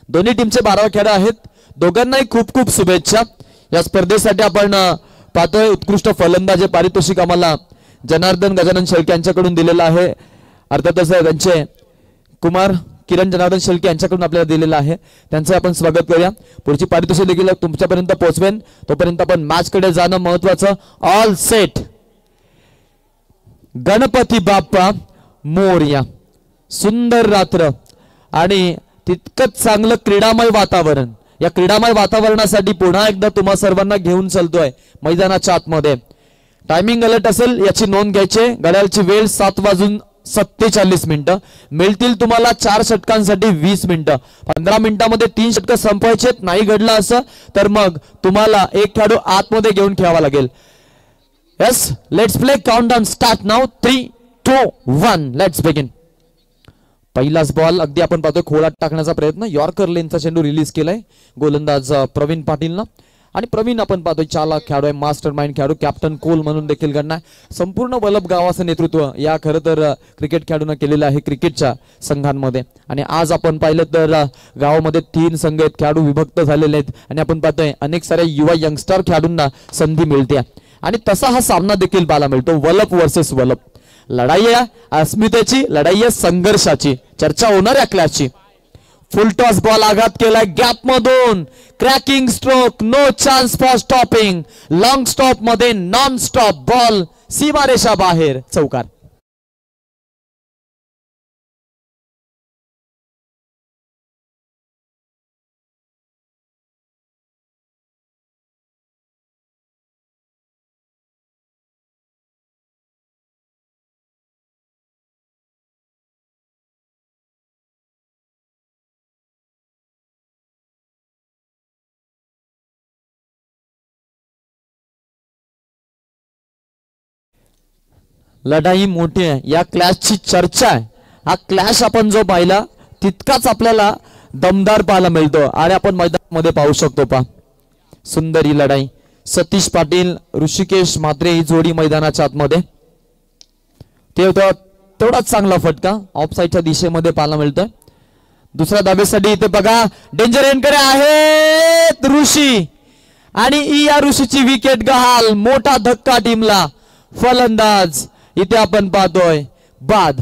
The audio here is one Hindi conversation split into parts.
दोन्ही टीमचे 12 खेळाडू आहेत. दोघांनाही खूप खूप शुभेच्छा. या स्पर्धेसाठी आपण पाहतोय उत्कृष्ट फलंदाज पारितोषिक आम्हाला जनार्दन गजानन शेळके यांच्याकडून दिलेलं आहे. अर्थातच त्यांचे कुमार किरण जनार्दन शेळके यांच्याकडून आपल्याला दिलेलं आहे. त्यांचं आपण स्वागत करूया. पुढची पारितोषिक देखील तुमच्यापर्यंत पोहोचवेन. तोपर्यंत आपण मॅच कडे जाणं महत्वाचं. All set. गणपती बाप्पा मोरया. सुंदर रात्र आणि तितकंच चांगलं क्रीडामय वातावरण. या क्रीडामय वातावरणासाठी पुन्हा एकदा तुम्हा सर्वांना घेऊन चालतोय मैदानाच्या आतमध्ये. टायमिंग अलर्ट असेल याची नोंद घ्यायची. घड्याळची वेळ 7:47 मिळतील तुम्हाला 4 षटकांसाठी 20 मिनिटं. 15 मिनिटांमध्ये 3 षटकं संपवायचे. नाही घडलं असं तर मग तुम्हाला एक खेळाडू आतमध्ये घेऊन खेळावा लागेल. Yes, let's play. Countdown start now. 3, 2, 1 let's begin. पहिलाच बॉल अगदी आपण पाहतोय खोळात टाकण्याचा प्रयत्न. यॉर्कर लेनचा चेंडू रिलीज केलाय गोलंदाज प्रवीण पाटीलनं. आणि प्रवीण आपण पाहतोय चालक खेळाडू आहे, मास्टर माइंड खेळाडू, कॅप्टन कोल म्हणून देखील गणना. संपूर्ण वल्लभ गावाचं नेतृत्व या खरं तर क्रिकेट खेळाडूंना केलेलं आहे क्रिकेटच्या संघांमध्ये. आणि आज आपण पाहिलं तर गावामध्ये 3 संघ आहेत, खेळाडू विभक्त झालेले आहेत. आणि आपण पाहतोय अनेक साऱ्या युवा यंगस्टर खेळाडूंना संधी मिळते. आणि तसा हा सामना देखील पाहायला मिळतो. वल्लभ वर्सेस वल्लभ. लढाई आहे अस्मितेची, लढाई आहे संघर्षाची. चर्चा होणार या क्लॅशची. फुल टॉस बॉल आघात केलाय गॅप मधून. Cracking stroke. No chance for stopping. Long stop मध्ये नॉन स्टॉप बॉल सीमारेषा बाहेर. चौकार. लढाई मोठी आहे. या क्लॅशची चर्चा आहे. हा क्लॅश आपण जो पाहिला तितकाच आपल्याला दमदार पाहायला मिळतो. आणि आपण मैदानामध्ये पाहू शकतो. पहा सुंदर ही लढाई. सतीश पाटील ऋषिकेश म्हात्रे ही जोडी मैदानाच्या आतमध्ये. ते तेवढाच चांगला फटका ऑफ साईडच्या दिशेमध्ये पाहायला मिळतोय. दुसऱ्या धावेसाठी इथे बघा डेंजर एंडकडे आहेत ऋषी. आणि या ऋषीची विकेट गहाल. मोठा धक्का टीमला. फलंदाज इथे आपण पाहतोय बाद.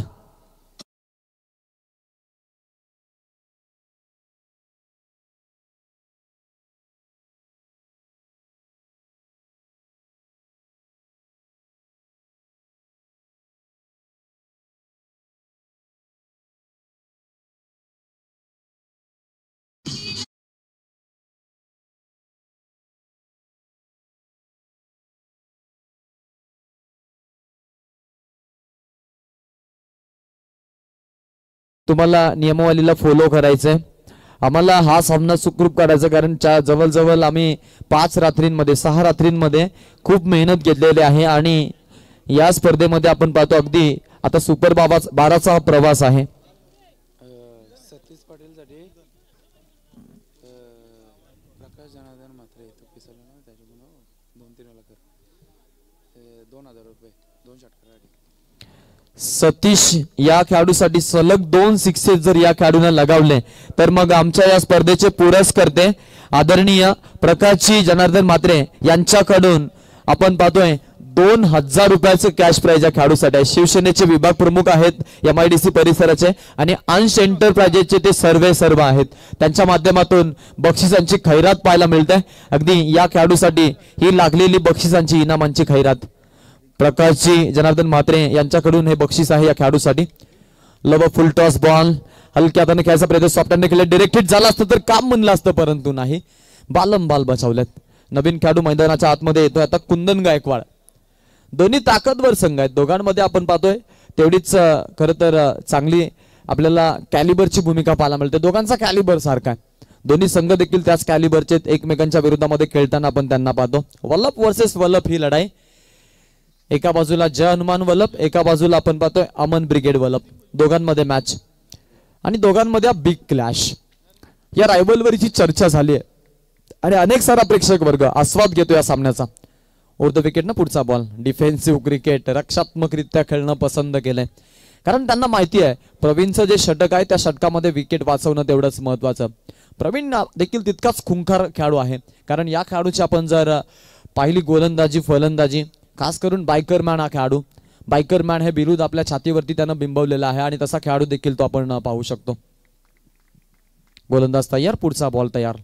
तुम्हाला नियमावलीला फॉलो करायचंय. आम्हाला हा सामना सुखरूप काढायचा. कारण जवळजवळ आम्ही 5 रात्रींमध्ये 6 रात्रींमध्ये खूप मेहनत घेतलेली आहे. आणि या स्पर्धेमध्ये आपण पाहतो अगदी आता सुपर 12चा प्रवास आहे. सतीश पाटील साठी प्रकाश जनार्दन म्हात्रे तो पिसला ना त्याच्यामुळे 2-3 लाख 2000 रुपये 2 षटकासाठी. सतीश या खेळाडूसाठी सलग 2 सिक्सेस जर या खेळाडूने लगावले तर मग आमच्या या स्पर्धेचे पुरस्कर्ते आदरणीय प्रकाशजी जनार्दन म्हात्रे यांच्याकडून आपण पाहतोय 2000 रुपयाचे कॅश प्राइज या खेळाडूसाठी आहे. शिवसेनेचे विभाग प्रमुख आहेत MIDC परिसराचे. आणि अंश एंटरप्राइजेसचे ते सर्व आहेत. त्यांच्या माध्यमातून बक्षिसांची खैरात पाहायला मिळते. अगदी या खेळाडूसाठी ही लागलेली बक्षिसांची इनामांची खैरात प्रकाशजी जनार्दन म्हात्रे यांच्याकडून हे बक्षीस आहे या खेळाडूसाठी. लव फुल टॉस बॉल हलक्या हाताने खेळायचा प्रयत्न सॉफ्ट हँडने केले. डायरेक्टेड झाला असतं तर काम म्हणलं असतं परंतु नाही. बालम बाल बचावलेत. नवीन खेळाडू मैदानाच्या आतमध्ये येतोय आता कुंदन गायकवाड. दोन्ही ताकदवर संघ आहेत. दोघांमध्ये आपण पाहतोय तेवढीच खरं तर चांगली आपल्याला कॅलिबरची भूमिका पाहायला मिळते. दोघांचा कॅलिबर सारखा आहे. दोन्ही संघ देखील त्याच कॅलिबरचे एकमेकांच्या विरोधामध्ये खेळताना आपण त्यांना पाहतो. वल्लभ वर्सेस वल्लभ ही लढाई. एका बाजूला जय हनुमान वल्लभ, एका बाजूला आपण पाहतोय अमन ब्रिगेड वल्लभ. दोघांमध्ये मॅच आणि दोघांमध्ये बिग क्लॅश. या रायव्हलरीची चर्चा झाली आहे आणि अनेक सारा प्रेक्षक वर्ग आस्वाद घेतो या सामन्याचा. ओव्हर द विकेट ना पुढचा बॉल. डिफेन्सिव्ह क्रिकेट रक्षात्मकरित्या खेळणं पसंत केलंय. कारण त्यांना माहिती आहे प्रवीणचं जे षटक आहे त्या षटकामध्ये विकेट वाचवणं तेवढंच महत्वाचं. प्रवीण देखील तितकाच खुंखार खेळाडू आहे, कारण या खेळाडूची आपण जर पाहिली गोलंदाजी फलंदाजी, खास करून बायकरमॅन हा खेळाडू, बायकरमॅन हे बिरुद आपल्या छातीवरती त्यानं बिंबवलेलं आहे आणि तसा खेळाडू देखील तो आपण पाहू शकतो. गोलंदाज तयार, पुढचा बॉल तयार.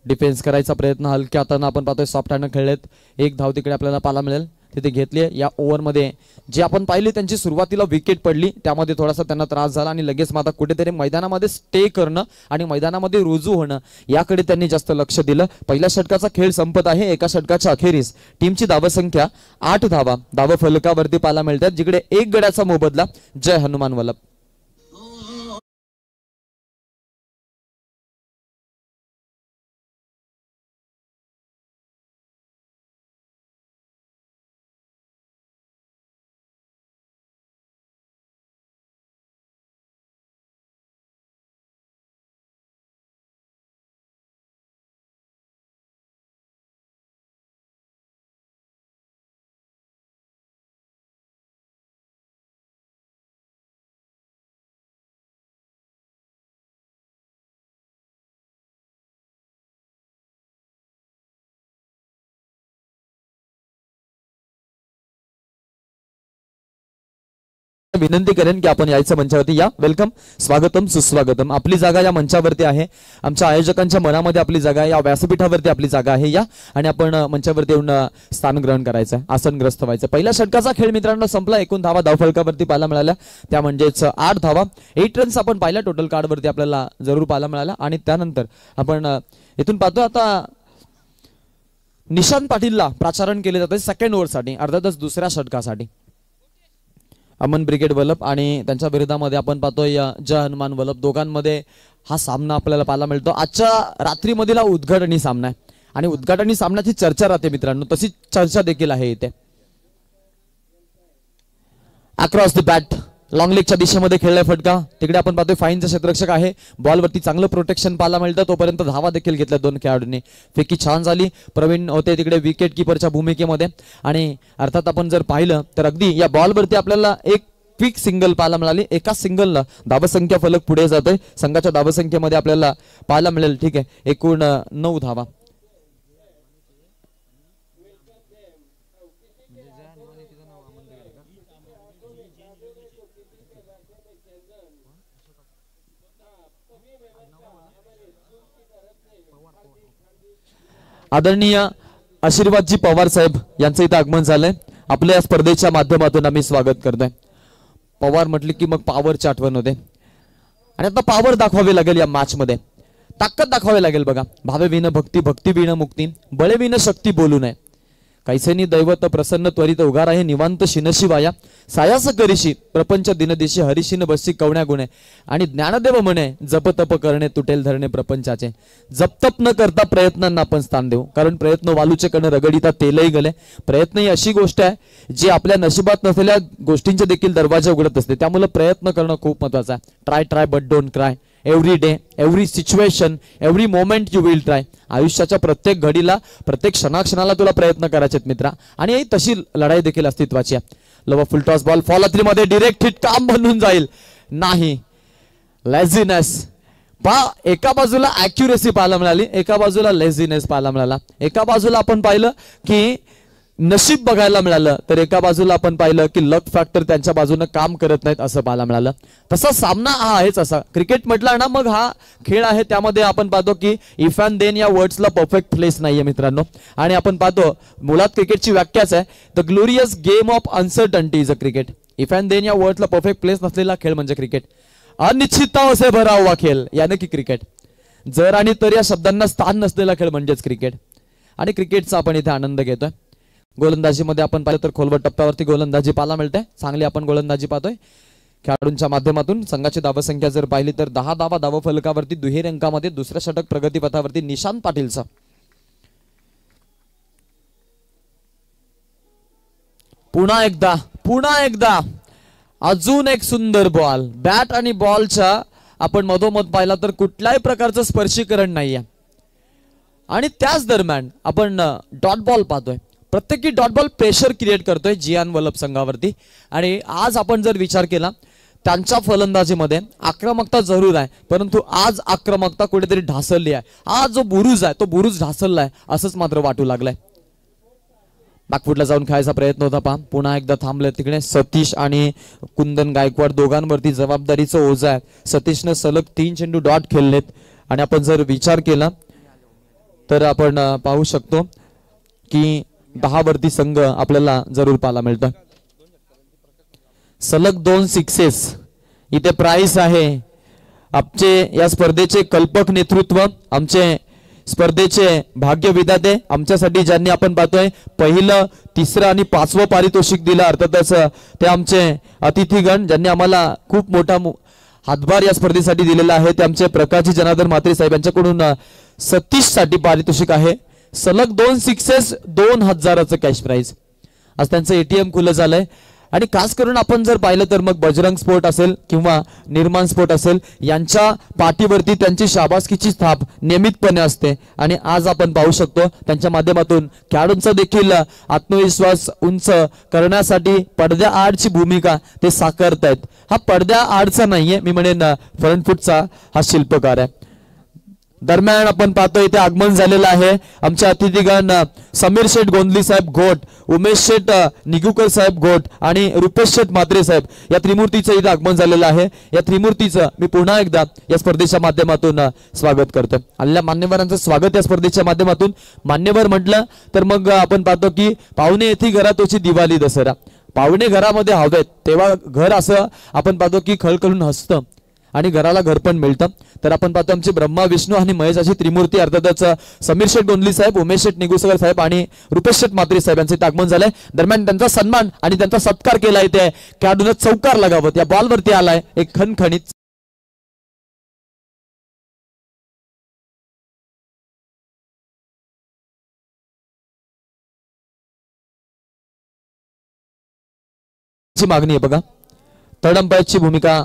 डिफेन्स करायचा प्रयत्न हलक्या हातानं आपण पाहतोय, सॉफ्ट हँड खेळलेत. एक धाव तिकडे आपल्याला पाहायला मिळेल, तिथे घेतली. या ओव्हरमध्ये जे आपण पाहिली त्यांची सुरुवातीला विकेट पडली, त्यामध्ये थोडासा त्यांना त्रास झाला आणि लगेच मात्र कुठेतरी मैदानामध्ये स्टे करणं आणि मैदानामध्ये रुजू होणं याकडे त्यांनी जास्त लक्ष दिलं. पहिल्या षटकाचा खेळ संपत आहे. एका षटकाच्या अखेरीस टीमची धावसंख्या 8 धावा धाव फलकावरती पाहायला मिळतात, जिकडे 1 गड्याचा मोबदला जय हनुमान वल्लभ. विनंती करेन की आपण यायचं मंचावरती या. वेलकम, स्वागतम, सुस्वागतम. आपली जागा या मंचावरती आहे. आमच्या आयोजकांच्या मनामध्ये आपली जागा आहे, या व्यासपीठावरती आपली जागा आहे या, आणि आपण मंचावरती येऊन स्थान ग्रहण करायचं, आसनग्रस्त व्हायचं. पहिल्या षटकाचा खेळ मित्रांनो संपला. एकूण धावा धावफलकावरती पाहायला मिळाल्या, त्या म्हणजेच 8 धावा, 8 रन्स आपण पाहिल्या टोटल कार्डवरती आपल्याला जरूर पाहायला मिळाल्या. आणि त्यानंतर आपण इथून पाहतो आता निशांत पाटीलला प्राचारण केले जाते सेकंड ओव्हरसाठी, अर्थातच दुसऱ्या षटकासाठी. अमन ब्रिगेड वल्लभ आणि त्यांच्या विरोधामध्ये आपण पाहतोय जय हनुमान वल्लभ. दोघांमध्ये हा सामना आपल्याला पाहायला मिळतो. आजच्या रात्रीमधील हा उद्घाटनी सामना आहे आणि उद्घाटनी सामन्याची चर्चा राहते मित्रांनो, तशी चर्चा देखील आहे इथे. अक्रॉस द बॅट लॉंग लेगच्या दिशेमध्ये खेळलाय फटका, तिकडे आपण पाहतोय फाईनचा क्षेत्ररक्षक आहे. बॉलवरती चांगलं प्रोटेक्शन पाहायला मिळतं, तोपर्यंत धावा देखील घेतल्या दोन खेळाडूंनी. फेकी छान झाली, प्रवीण होते तिकडे विकेट किपरच्या भूमिकेमध्ये. आणि अर्थात आपण जर पाहिलं तर अगदी या बॉलवरती आपल्याला एक क्विक सिंगल पाहायला मिळाली. एका सिंगलला धावसंख्या फलक पुढे जातोय. संघाच्या धावसंख्येमध्ये आपल्याला पाहायला मिळेल ठीक आहे एकूण 9 धावा. आदरणीय आशीर्वादजी पवार साहेब यांचं इथं आगमन झालंय. आपल्या स्पर्धेच्या माध्यमातून आम्ही स्वागत करतोय. पवार म्हटले की मग पॉवरची आठवण होते आणि आता पॉवर दाखवावी लागेल या मॅच मध्ये, ताकद दाखवावी लागेल. बघा, भावे विन भक्ती, भक्ती विन मुक्ती, बळे विन शक्ती बोलू नये. कैसेनी दैवत प्रसन्न त्वरित उगार आहे निवांत शिनशिवाया, सायास करीशी प्रपंच दिनदिशी हरिशीन बसी कवण्या गुणे. आणि ज्ञानदेव म्हणे जप तप करणे तुटेल धरणे प्रपंचाचे. जपतप न करता प्रयत्नांना आपण स्थान देऊ, कारण प्रयत्न वालूचे कण रगडीता तेलही गले. प्रयत्न ही अशी गोष्ट आहे जी आपल्या नशिबात नसलेल्या गोष्टींचे देखील दरवाजे उघडत असते, त्यामुळे प्रयत्न करणं खूप महत्वाचं आहे. Try try but don't cry. Every day, every situation, every moment you will try. आयुष्याच्या प्रत्येक घडीला, प्रत्येक क्षणाक्षणाला तुला प्रयत्न करायचे मित्रा, आणि तशी लढाई देखील अस्तित्वाची आहे. Love full toss ball fall मध्ये डिरेक्ट हिट काम बनून जाईल नाही. लेझीनेस पा, एका बाजूला ऍक्युरेसी पाहायला मिळाली, एका बाजूला लेझीनेस पाहायला मिळाला. एका बाजूला आपण पाहिलं की नशीब बघायला मिळालं, तर एका बाजूला आपण पाहिलं की लक फॅक्टर त्यांच्या बाजूने काम करत नाहीत असं पाहायला मिळालं. तसा सामना हा आहेच. असा क्रिकेट म्हटला ना मग हा खेळ आहे, त्यामध्ये आपण पाहतो की इफ अँड देन या वर्ड्सला परफेक्ट प्लेस नाहीये मित्रांनो. आणि आपण पाहतो मुळात क्रिकेटची व्याख्याच आहे the glorious game of uncertainty is a cricket. If and then या वर्ड्सला परफेक्ट प्लेस नसलेला खेळ म्हणजे क्रिकेट. अनिश्चितता से भरा हुआ खेळ याने की क्रिकेट. जर आणि तर या शब्दांना स्थान नसलेला खेळ म्हणजेच क्रिकेट. आणि क्रिकेटचा आपण इथे आनंद घेतोय. गोलंदाजीमध्ये आपण पाहिलं तर खोलवर टप्प्यावरती गोलंदाजी पाहायला मिळते, चांगली आपण गोलंदाजी पाहतोय. खेळाडूंच्या माध्यमातून संघाची धावसंख्या जर पाहिली तर 10 धावा धाव फलकावरती दुहेरी अंकामध्ये. दुसऱ्या षटक प्रगतीपथावरती निशांत पाटीलचा. पुन्हा एकदा अजून एक सुंदर बॉल. बॅट आणि बॉलच्या आपण मधोमध पाहिला तर कुठल्याही प्रकारचं स्पर्शीकरण नाहीये. आणि त्याच दरम्यान आपण डॉट बॉल पाहतोय. प्रत्येकी डॉट बॉल प्रेशर क्रिएट करतोय जियान वल्लभ संघावरती. आणि आज आपण जर विचार केला त्यांच्या फलंदाजीमध्ये आक्रमकता जरूर आहे, परंतु आज आक्रमकता कुठेतरी ढासळली आहे. हा जो बुरुज आहे तो बुरुज ढासळलाय असंच मात्र वाटू लागलंय. बॅकफुटला जाऊन खेळायचा प्रयत्न होता. पहा पुन्हा एकदा थांबले तिकडे सतीश आणि कुंदन गायकवाड दोघांवरती जबाबदारीचं ओझं आहे. सतीशनं सलग 3 चेंडू डॉट खेळलेत आणि आपण जर विचार केला तर आपण पाहू शकतो की 10 वरती संघ आपल्याला जरूर पाहायला मिळतं. सलग 2 सिक्सेस इथे प्राइस आहे. आमचे या स्पर्धेचे कल्पक नेतृत्व, आमचे स्पर्धेचे भाग्य विधाते, आमच्यासाठी ज्यांनी आपण पाहतोय पहिलं, तिसरं आणि 5वं पारितोषिक दिलं, अर्थातच ते आमचे अतिथीगण ज्यांनी आम्हाला खूप मोठा हातभार या स्पर्धेसाठी दिलेला आहे. ते आमचे प्रकाशजी जनार्दन म्हात्रे साहेब यांच्याकडून 36 साठी पारितोषिक आहे. सलग 2 सिक्सेस 2000चं कॅश प्राइज. आज त्यांचं एटीएम खुलं झालंय. आणि खास करून आपण जर पाहिलं तर मग बजरंग स्पोर्ट असेल किंवा निर्माण स्पोर्ट असेल यांच्या पाठीवरती त्यांची शाबासकीची थाप नियमितपणे असते. आणि आज आपण पाहू शकतो त्यांच्या माध्यमातून खेळाडूंचा देखील आत्मविश्वास उंच करण्यासाठी पडद्या आडची भूमिका ते साकारतायत. हा पडद्या आडचा नाहीये, मी म्हणेन फ्रंट फुटचा हा शिल्पकार आहे. दरम्यान आपण पाहतो इथे आगमन झालेलं आहे आमच्या अतिथीगण समीर शेठ गोंदली साहेब घोट, उमेश शेठ निगुकर साहेब घोट आणि रुपेश शेठ म्हात्रे साहेब या त्रिमूर्तीचं इथे आगमन झालेलं आहे. या त्रिमूर्तीचं मी पुन्हा एकदा या स्पर्धेच्या माध्यमातून स्वागत करतो. आलेल्या मान्यवरांचं स्वागत या स्पर्धेच्या माध्यमातून. मान्यवर म्हटलं तर मग आपण पाहतो की पाहुणे येथे घरातोची दिवाळी दसरा. पाहुणे घरामध्ये हवेत तेव्हा घर असं आपण पाहतो की खळखळून हसतं आणि घराला घर पण मिळतं. तर आपण पाहतो आमचे ब्रह्मा, विष्णू आणि महेश अशी त्रिमूर्ती, अर्थातच समीर शेठ गोंदली साहेब, उमेश शेठ निगुसकर साहेब आणि रुपेश शेठ म्हात्रे साहेब यांचे आगमन झालंय. दरम्यान त्यांचा सन्मान आणि त्यांचा सत्कार केला इथे खेळाडूने चौकार लगावत या बॉलवरती आलाय एक खणखणीत मागणी आहे. बघा थर्ड अंपायरची भूमिका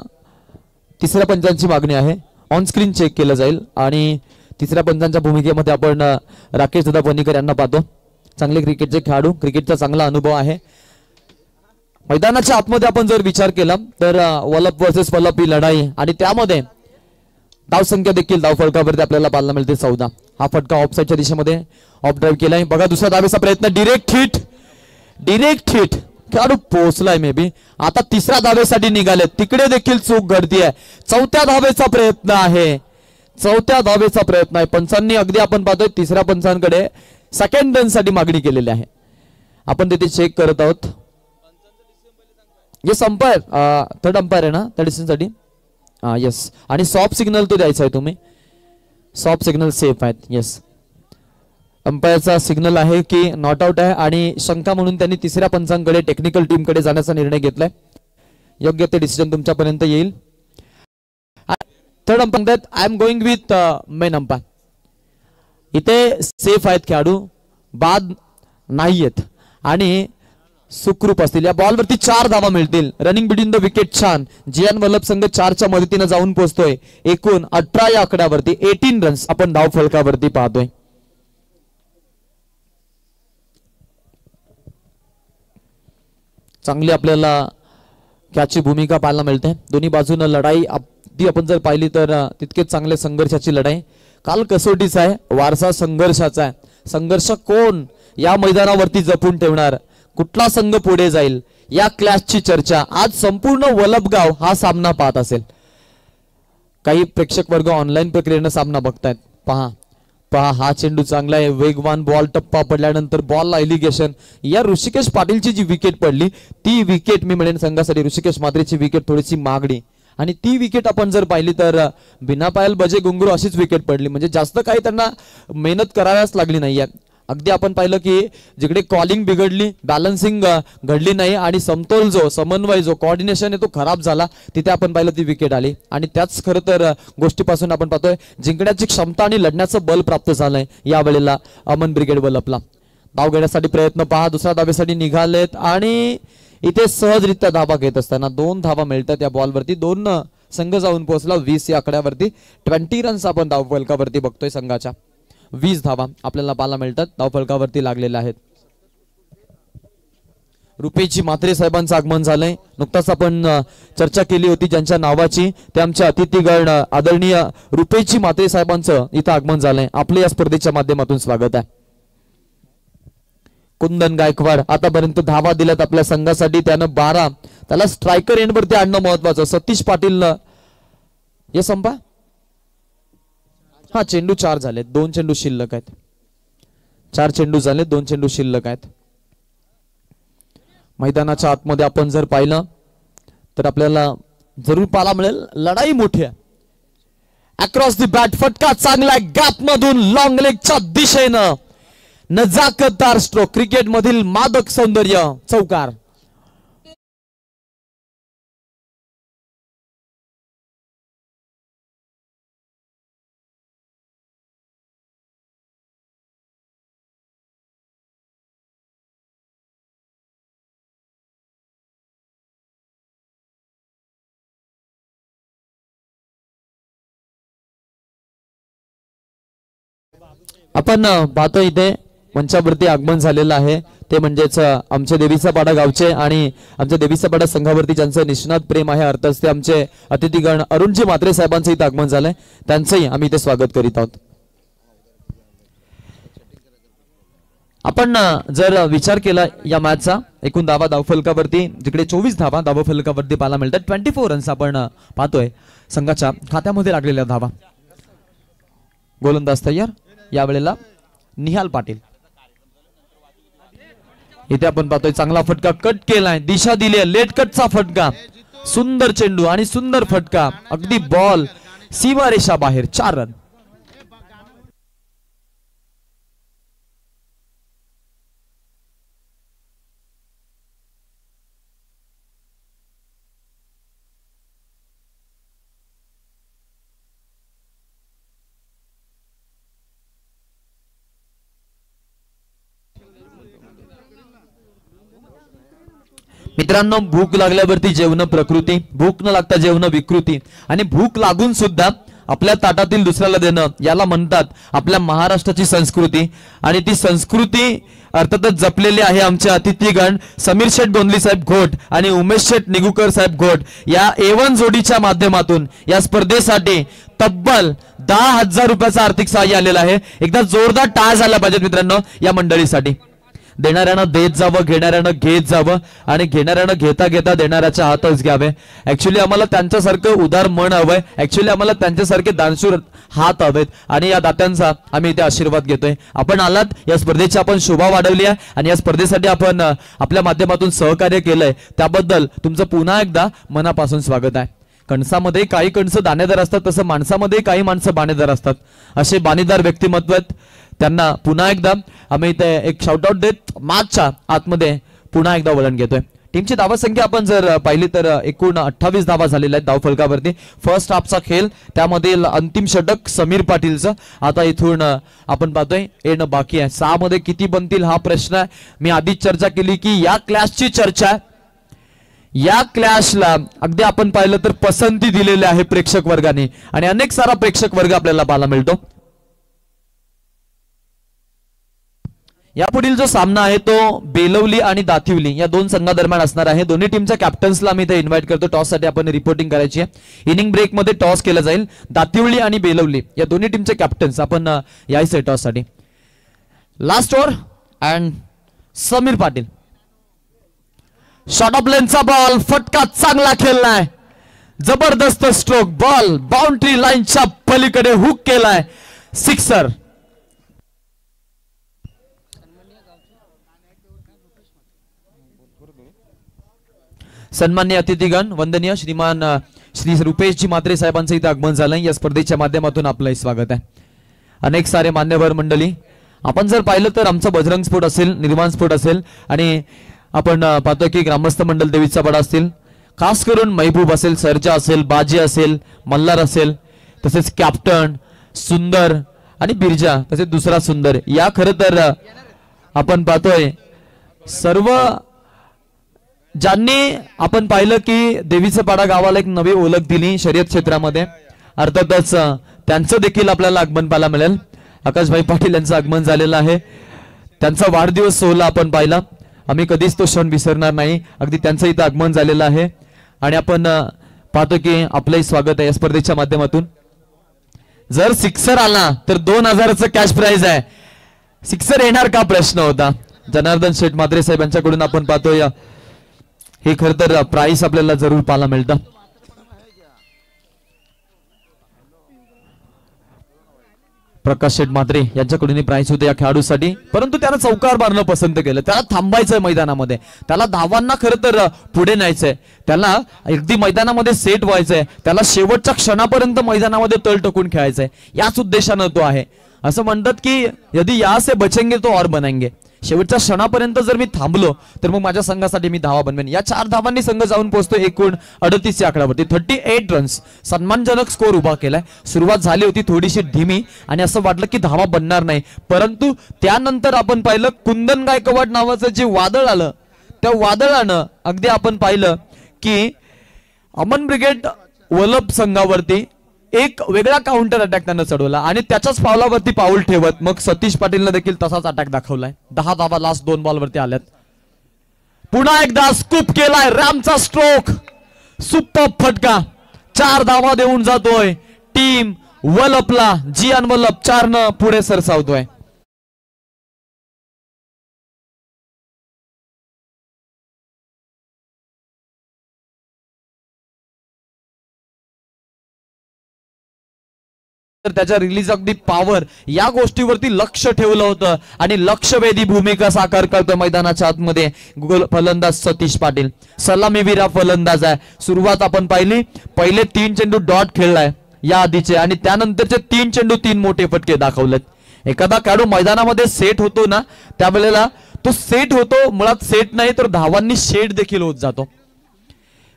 तिसऱ्या पंचांची मागणी आहे. ऑन स्क्रीन चेक केलं जाईल आणि तिसऱ्या पंचांच्या भूमिकेमध्ये आपण राकेश दादा पणीकर यांना पाहतो. चांगले क्रिकेटचे खेळाडू, क्रिकेटचा चांगला अनुभव आहे. मैदानाच्या आतमध्ये आपण जर विचार केला तर वलप वर्सेस वलप ही लढाई आणि त्यामध्ये धावसंख्या देखील धावफलकावरती आपल्याला पाहायला मिळते 14. हा फटका ऑफसाईडच्या दिशेमध्ये ऑफ ड्राईव्ह केलाय. बघा दुसऱ्या धावेचा प्रयत्न, डिरेक्ट हिट खेळाडू पोहोचलाय मे बी. आता तिसऱ्या धावेसाठी निघाले, तिकडे देखील चूक घडतीये. 4थ्या धावेचा प्रयत्न आहे. पंचांनी अगदी आपण पाहतोय तिसऱ्या पंचांकडे सेकंड रन साठी मागणी केलेली आहे. आपण तिथे चेक करत आहोत. येस अंपायर, थर्ड अंपायर आहे ना त्या डिसिजन साठी. येस, आणि सॉफ्ट सिग्नल तो द्यायचा आहे तुम्ही. सॉफ्ट सिग्नल सेफ आहेत. येस, अंपायरचा सिग्नल आहे की नॉट आउट आहे आणि शंका म्हणून त्यांनी तिसऱ्या पंचांकडे टेक्निकल टीमकडे जाण्याचा निर्णय घेतलाय. योग्य ते डिसिजन तुमच्यापर्यंत येईल. Third umpire I am going with main umpire. इथे सेफ आहेत खेळाडू, बाद नाहीयेत आणि सुखरूप असतील. या बॉलवरती 4 धावा मिळतील. रनिंग बिटवीन द विकेट छान. जियान वल्लभ संघ 4च्या मदतीने जाऊन पोहोचतोय. एकूण 18 या आकड्यावरती 18 रन्स आपण धाव फलकावरती पाहतोय. चांगली आपल्याला त्याची भूमिका पाहायला मिळते. दोन्ही बाजूने लढाई अगदी आपण जर पाहिली तर तितकेच चांगले संघर्षाची लढाई. काल कसोटीचा आहे, वारसा संघर्षाचा आहे. संघर्ष कोण या मैदानावरती जपून ठेवणार, कुठला संघ पुढे जाईल या क्लॅशची चर्चा आज संपूर्ण वलभगाव हा सामना पाहत असेल. काही प्रेक्षक वर्ग ऑनलाईन प्रक्रियेने सामना बघतायत. पहा हा चेंडू चांगला आहे, वेगवान बॉल, टप्पा पडल्यानंतर बॉलला एलिगेशन. या ऋषिकेश पाटीलची जी विकेट पडली ती विकेट मी म्हणेन संघासाठी ऋषिकेश म्हात्रेची विकेट थोडीशी मागणी. आणि ती विकेट आपण जर पाहिली तर बिना पायल बजे गुंगरू अशीच विकेट पडली. म्हणजे जास्त काही त्यांना मेहनत कराव्याच लागली नाहीये. अगदी आपण पाहिलं की जिकडे कॉलिंग बिघडली, बॅलन्सिंग घडली नाही आणि समतोल जो समन्वय जो कोऑर्डिनेशन आहे तो खराब झाला, तिथे आपण पाहिलं ती विकेट आली. आणि त्याच खरं तर गोष्टीपासून आपण पाहतोय जिंकण्याची क्षमता आणि लढण्याचं बल प्राप्त झालंय यावेळेला अमन ब्रिगेड वलपला. धाव घेण्यासाठी प्रयत्न पहा, दुसऱ्या धावेसाठी निघालेत आणि इथे सहजरित्या धावा घेत असताना 2 धावा मिळतात या बॉलवरती. 2 संघ जाऊन पोहोचला 20 या आकड्यावरती. 20 रन्स आपण धाव फलकावरती बघतोय संघाच्या. 20 धावा आपल्याला पाहायला मिळतात धाव फलकावरती लागलेल्या आहेत. रुपेशजी म्हात्रे साहेबांचं आगमन झालंय. नुकताच आपण चर्चा केली होती ज्यांच्या नावाची, ते आमच्या अतिथीगण आदरणीय रुपेशजी म्हात्रे साहेबांचं इथं आगमन झालंय. आपले या स्पर्धेच्या माध्यमातून स्वागत आहे. कुंदन गायकवाड आतापर्यंत धावा दिल्यात आपल्या संघासाठी, त्यानं 12. त्याला स्ट्रायकर एंडवरती आणणं महत्वाचं. सतीश पाटील हे संपा. हा, चेंडू 4 झाले, 2 चेंडू शिल्लक आहेत. 4 चेंडू झाले, 2 चेंडू शिल्लक आहेत. मैदानाच्या आतमध्ये आपण जर पाहिलं तर आपल्याला जरूर पाहायला मिळेल लढाई मोठी आहे. अक्रॉस दी बॅट फटका चांगला गॅप मधून लॉंग लेगच्या दिशेनं नजाकतदार स्ट्रोक. क्रिकेट मधील मादक सौंदर्य चौकार. आपण पाहतो इथे मंचावरती आगमन झालेलं आहे ते म्हणजेच आमचे देवीचा पाडा गावचे आणि आमच्या देवीचा पाडा संघावरती ज्यांचं निष्णात प्रेम आहे अर्थात ते आमचे अतिथीगण अरुणजी म्हात्रे साहेबांचं इथं आगमन झालंय. त्यांचंही आम्ही इथे स्वागत करीत आहोत. आपण जर विचार केला या मॅचचा एकूण धावा धावफलकावरती जिकडे 24 धावा धावफलकावरती पाहायला मिळतात. 24 रन्स आपण पाहतोय संघाच्या खात्यामध्ये लागलेल्या धावा. गोलंदाज तयार यावेळेला निहाल पाटील. इथे आपण पाहतोय चांगला फटका कट केलाय, दिशा दिली आहे, लेट कटचा फटका, सुंदर चेंडू आणि सुंदर फटका, अगदी बॉल सीमारेषा बाहेर. 4 रन. मित्रांनो, भूक लागल्यावरती जेवण प्रकृती, भूक न लागता जेवण विकृती, आणि भूक लागून सुद्धा आपल्या ताटातील दुसऱ्याला देणं याला म्हणतात आपल्या महाराष्ट्राची संस्कृती. आणि ती संस्कृती अर्थातच जपलेली आहे आमचे अतिथीगण समीर शेठ गोंदली साहेब घोट आणि उमेश शेठ निगुकर साहेब घोट या A1 जोडीच्या माध्यमातून या स्पर्धेसाठी तब्बल 10,000 रुपयाचं आर्थिक सहाय्य आलेलं आहे. एकदा जोरदार टाळ झाला पाहिजे मित्रांनो या मंडळीसाठी. देणाऱ्यानं देत जावं, घेणाऱ्यानं घेत जावं आणि घेणाऱ्यानं घेता घेता देणाऱ्याच्या हातच घ्यावे. ऍक्च्युली आम्हाला त्यांच्यासारखं उदार मन हवंय, ऍक्च्युली आम्हाला त्यांच्यासारखे दानशूर हात हवेत आणि या दात्यांचा आम्ही इथे आशीर्वाद घेतोय. आपण आलात, या स्पर्धेची आपण शोभा वाढवली आहे आणि या स्पर्धेसाठी आपण आपल्या माध्यमातून सहकार्य केलंय त्याबद्दल तुमचं पुन्हा एकदा मनापासून स्वागत आहे. कणसामध्ये काही कणसं दाणेदार असतात तसं माणसामध्ये काही माणसं बाणेदार असतात. असे बाणेदार व्यक्तिमत्व आहेत, त्यांना पुन्हा एकदा आम्ही इथे एक शाउटआउट देत मॅचच्या आतमध्ये पुन्हा एकदा वळण घेतोय. टीमची धावा संख्या आपण जर पाहिली तर एकूण 28 धावा झालेल्या आहेत धावफलकावरती. फर्स्ट हाफचा खेळ त्यामधील अंतिम षटक समीर पाटीलचं. आता इथून आपण पाहतोय येणं बाकी आहे. 6 मध्ये किती बनतील हा प्रश्न आहे. मी आधीच चर्चा केली की या क्लॅशची चर्चा आहे. या क्लॅशला अगदी आपण पाहिलं तर पसंती दिलेली आहे प्रेक्षक वर्गाने आणि अनेक सारा प्रेक्षक वर्ग आपल्याला पाहायला मिळतो. यापुढील जो सामना आहे तो बेलवली आणि दातिवली या 2 संघादरम्यान असणार आहे. दोन्ही टीमच्या कॅप्टन्सला मी इथे इन्व्हाइट करतो. टॉस साठी आपण रिपोर्टिंग करायची आहे. इनिंग ब्रेक मध्ये टॉस केला जाईल. दातिवली आणि बेलवली या दोन्ही टीमचे कॅप्टन्स आपण यायचे टॉस साठी. Last over and Samir Patil. Short of लेनचा बॉल, फटका चांगला खेळलाय, जबरदस्त स्ट्रोक, बॉल बाउंड्री लाईनच्या पलीकडे हुक केलाय, सिक्सर. सन्मान्य अतिथीगण वंदनीय श्रीमान श्री रुपेशजी म्हात्रे साहेबांचं इथे आगमन झालंय. या स्पर्धेच्या माध्यमातून आपलंही स्वागत आहे. अनेक सारे मान्यवर मंडळी आपण जर पाहिलं तर आमचं बजरंग स्पोर्ट असेल, निर्माण स्पोर्ट असेल आणि आपण पाहतोय की ग्रामस्थ मंडळ देवीचा पाडा असतील, खास करून महबूब असेल, सर्जा असेल, बाजी असेल, मल्हार असेल, तसेच कॅप्टन सुंदर आणि बिरजा तसेच दुसरा सुंदर, या खरं तर आपण पाहतोय सर्व ज्यांनी आपण पाहिलं की देवीचा पाडा गावाला एक नवी ओळख दिली शर्यत क्षेत्रामध्ये. अर्थातच त्यांचं देखील आपल्याला आगमन पाहायला मिळेल. आकाशभाई पाटील यांचं आगमन झालेलं आहे. त्यांचा वाढदिवस सोहळा आपण पाहिला. आम्ही कधीच तो क्षण विसरणार नाही. अगदी त्यांचं इथं आगमन झालेलं आहे आणि आपण पाहतो की आपलंही स्वागत आहे या स्पर्धेच्या माध्यमातून. जर सिक्सर आला तर 2000चं कॅश प्राइज आहे. सिक्सर येणार का प्रश्न होता. जनार्दन शेठ म्हात्रे साहेब यांच्याकडून आपण पाहतोय हे खरं तर प्राइस आपल्याला जरूर पाहायला मिळतं. प्रकाश शेठ म्हात्रे यांच्याकडून प्राइस होते या खेळाडूसाठी, परंतु त्याला चौकार मारणं पसंत केलं. त्याला थांबायचंय मैदानामध्ये, त्याला धावांना खरं तर पुढे न्यायचंय, त्याला अगदी मैदानामध्ये सेट व्हायचंय, त्याला शेवटच्या क्षणापर्यंत मैदानामध्ये तळ टकून खेळायचंय. याच उद्देशानं तो आहे. असं म्हणतात की यदि या से बचेंगे तो और बनाएंगे. शेवटच्या क्षणापर्यंत जर मी थांबलो तर मग माझ्या संघासाठी मी धावा बनवेन. या 4 धावांनी संघ जाऊन पोहोचतो एकूण 38 या आकड्यावरती. 38 रन्स सन्मानजनक स्कोर उभा केलाय. सुरुवात झाली होती थोडीशी धीमी आणि असं वाटलं की धावा बनणार नाही, परंतु त्यानंतर आपण पाहिलं कुंदन गायकवाड नावाचं जे वादळ आलं, त्या वादळानं अगदी आपण पाहिलं की अमन ब्रिगेड वलप संघावरती एक वेगळा काउंटर अटॅक त्यानं चढवला आणि त्याच्याच पावलावरती पाऊल ठेवत मग सतीश पाटीलनं देखील तसाच अटॅक दाखवलाय. 10 धावा लास्ट 2 बॉलवरती आल्यात. पुन्हा एकदा स्कूप केलाय रॅमचा स्ट्रोक, सुपर फटका. 4 धावा देऊन जातोय टीम वलपला. जियान वलप 4 पुढे सरसावतोय. तर त्याच्या रिलीज ऑफ दी पॉवर या गोष्टीवरती लक्ष ठेवलं होतं आणि लक्षवेधी भूमिका साकार करतोय मैदानाच्या आतमध्ये फलंदाज सतीश पाटील. सलामीवीर फलंदाज आहे. सुरुवात आपण पाहिली, पहिले 3 चेंडू डॉट खेळलाय या आधीचे आणि त्यानंतरचे 3 चेंडू 3 मोठे फटके दाखवलेत. एखादा खेळाडू मैदानामध्ये सेट होतो ना, त्यावेळेला तो सेट होतो, मुळात सेट नाही तर धावांनी शेड देखील होत जातो.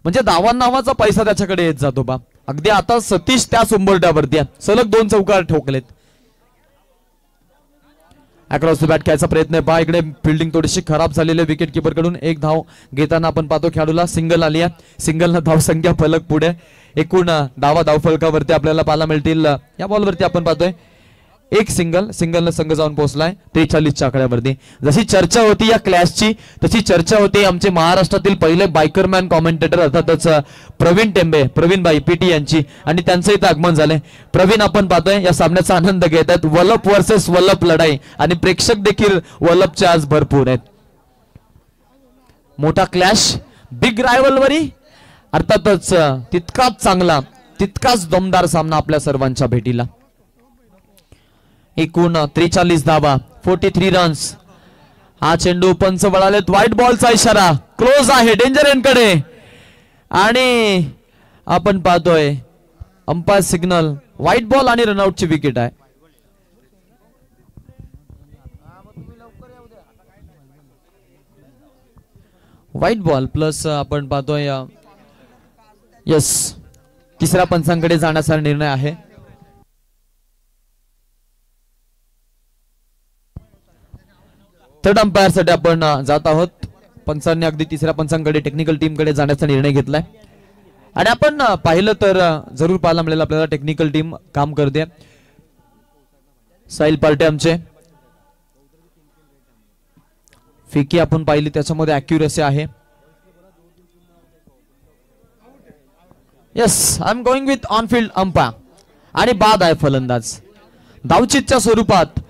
म्हणजे धावां नावाचा पैसा त्याच्याकडे येत जातो बा. अगदी आता सतीश त्या सुंबरट्यावरती सलग 2 चौकार ठोकलेत. अक्रॉस द बॅट खेळायचा प्रयत्न आहे. पहा इकडे फिल्डिंग थोडीशी खराब झालेली आहे विकेट किपर कडून. 1 धाव घेताना आपण पाहतो खेळाडूला सिंगल आली आहे. सिंगलनं धावसंख्या फलक पुढे. एकूण डावा धाव फलकावरती आपल्याला पाहायला मिळतील. या बॉलवरती आपण पाहतोय एक सिंगलनं संघ जाऊन पोहोचलाय 43च्या आकड्यावरती. जशी चर्चा होती या क्लॅशची तशी चर्चा होती आमचे महाराष्ट्रातील पहिले बायकरमॅन कॉमेंटेटर अर्थातच प्रवीण टेंबे, प्रवीण भाई पीटी यांची, आणि त्यांचं इथं आगमन झालंय. प्रवीण आपण पाहतोय या सामन्याचा आनंद घेत आहेत. वलप वर्सेस वलप लढाई आणि प्रेक्षक देखील वलपचे आज भरपूर आहेत. मोठा क्लॅश, बिग रायव्हलरी, अर्थातच तितकाच चांगला तितकाच दमदार सामना आपल्या सर्वांच्या भेटीला. एकूण 43 धावा 43 रन्स. हा चेंडू पंच वळालेत. व्हाईट बॉलचा इशारा, क्लोज आहे डेंजर एंडकडे आणि आपण पाहतोय अंपायर सिग्नल, व्हाईट बॉल आणि रनआउटची विकेट आहे. व्हाईट बॉल प्लस आपण पाहतोय यस, तिसऱ्या पंचांकडे जाण्याचा निर्णय आहे. थर्ड अंपायर साठी आपण जात आहोत. पंचांनी अगदी तिसऱ्या पंचांकडे टेक्निकल टीम कडे जाण्याचा निर्णय घेतलाय आणि आपण पाहिलं तर जरूर पाहायला मिळेल आपल्याला टेक्निकल टीम काम करते. साहिल पार्टे आमचे, फिकी आपण पाहिली त्याच्यामध्ये अॅक्युरसी आहे. Yes, I am going with on field umpire आणि बाद आहे फलंदाज. धावचीतच्या स्वरूपात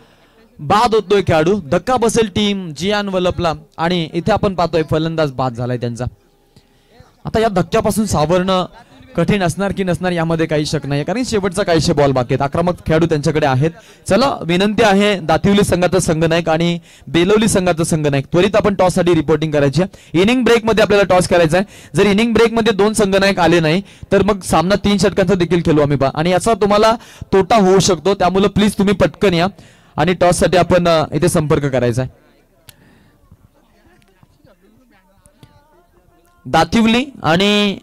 बाद होतोय खेळाडू. धक्का बसेल टीम जियान वलपला आणि इथे आपण पाहतोय फलंदाज बाद झालाय त्यांचा. आता या धक्क्यापासून सावरणं कठीण असणार की नसणार यामध्ये काही शक नाही, कारण शेवटचा काहीशे बॉल बाकी आहेत. आक्रमक खेळाडू त्यांच्याकडे आहेत. चला, विनंती आहे दातिवली संघाचा संघनायक आणि बेलवली संघाचा संघनायक त्वरित आपण टॉस साठी रिपोर्टिंग करायची आहे. इनिंग ब्रेक मध्ये आपल्याला टॉस करायचा आहे. जर इनिंग ब्रेक मध्ये 2 संघनायक आले नाही तर मग सामना 3 षटकांचा देखील खेळू आम्ही बा, आणि याचा तुम्हाला तोटा होऊ शकतो. त्यामुळे प्लीज तुम्ही पटकन या आणि टॉस साठी आपण इथे संपर्क करायचा आहे. दातिवली आणि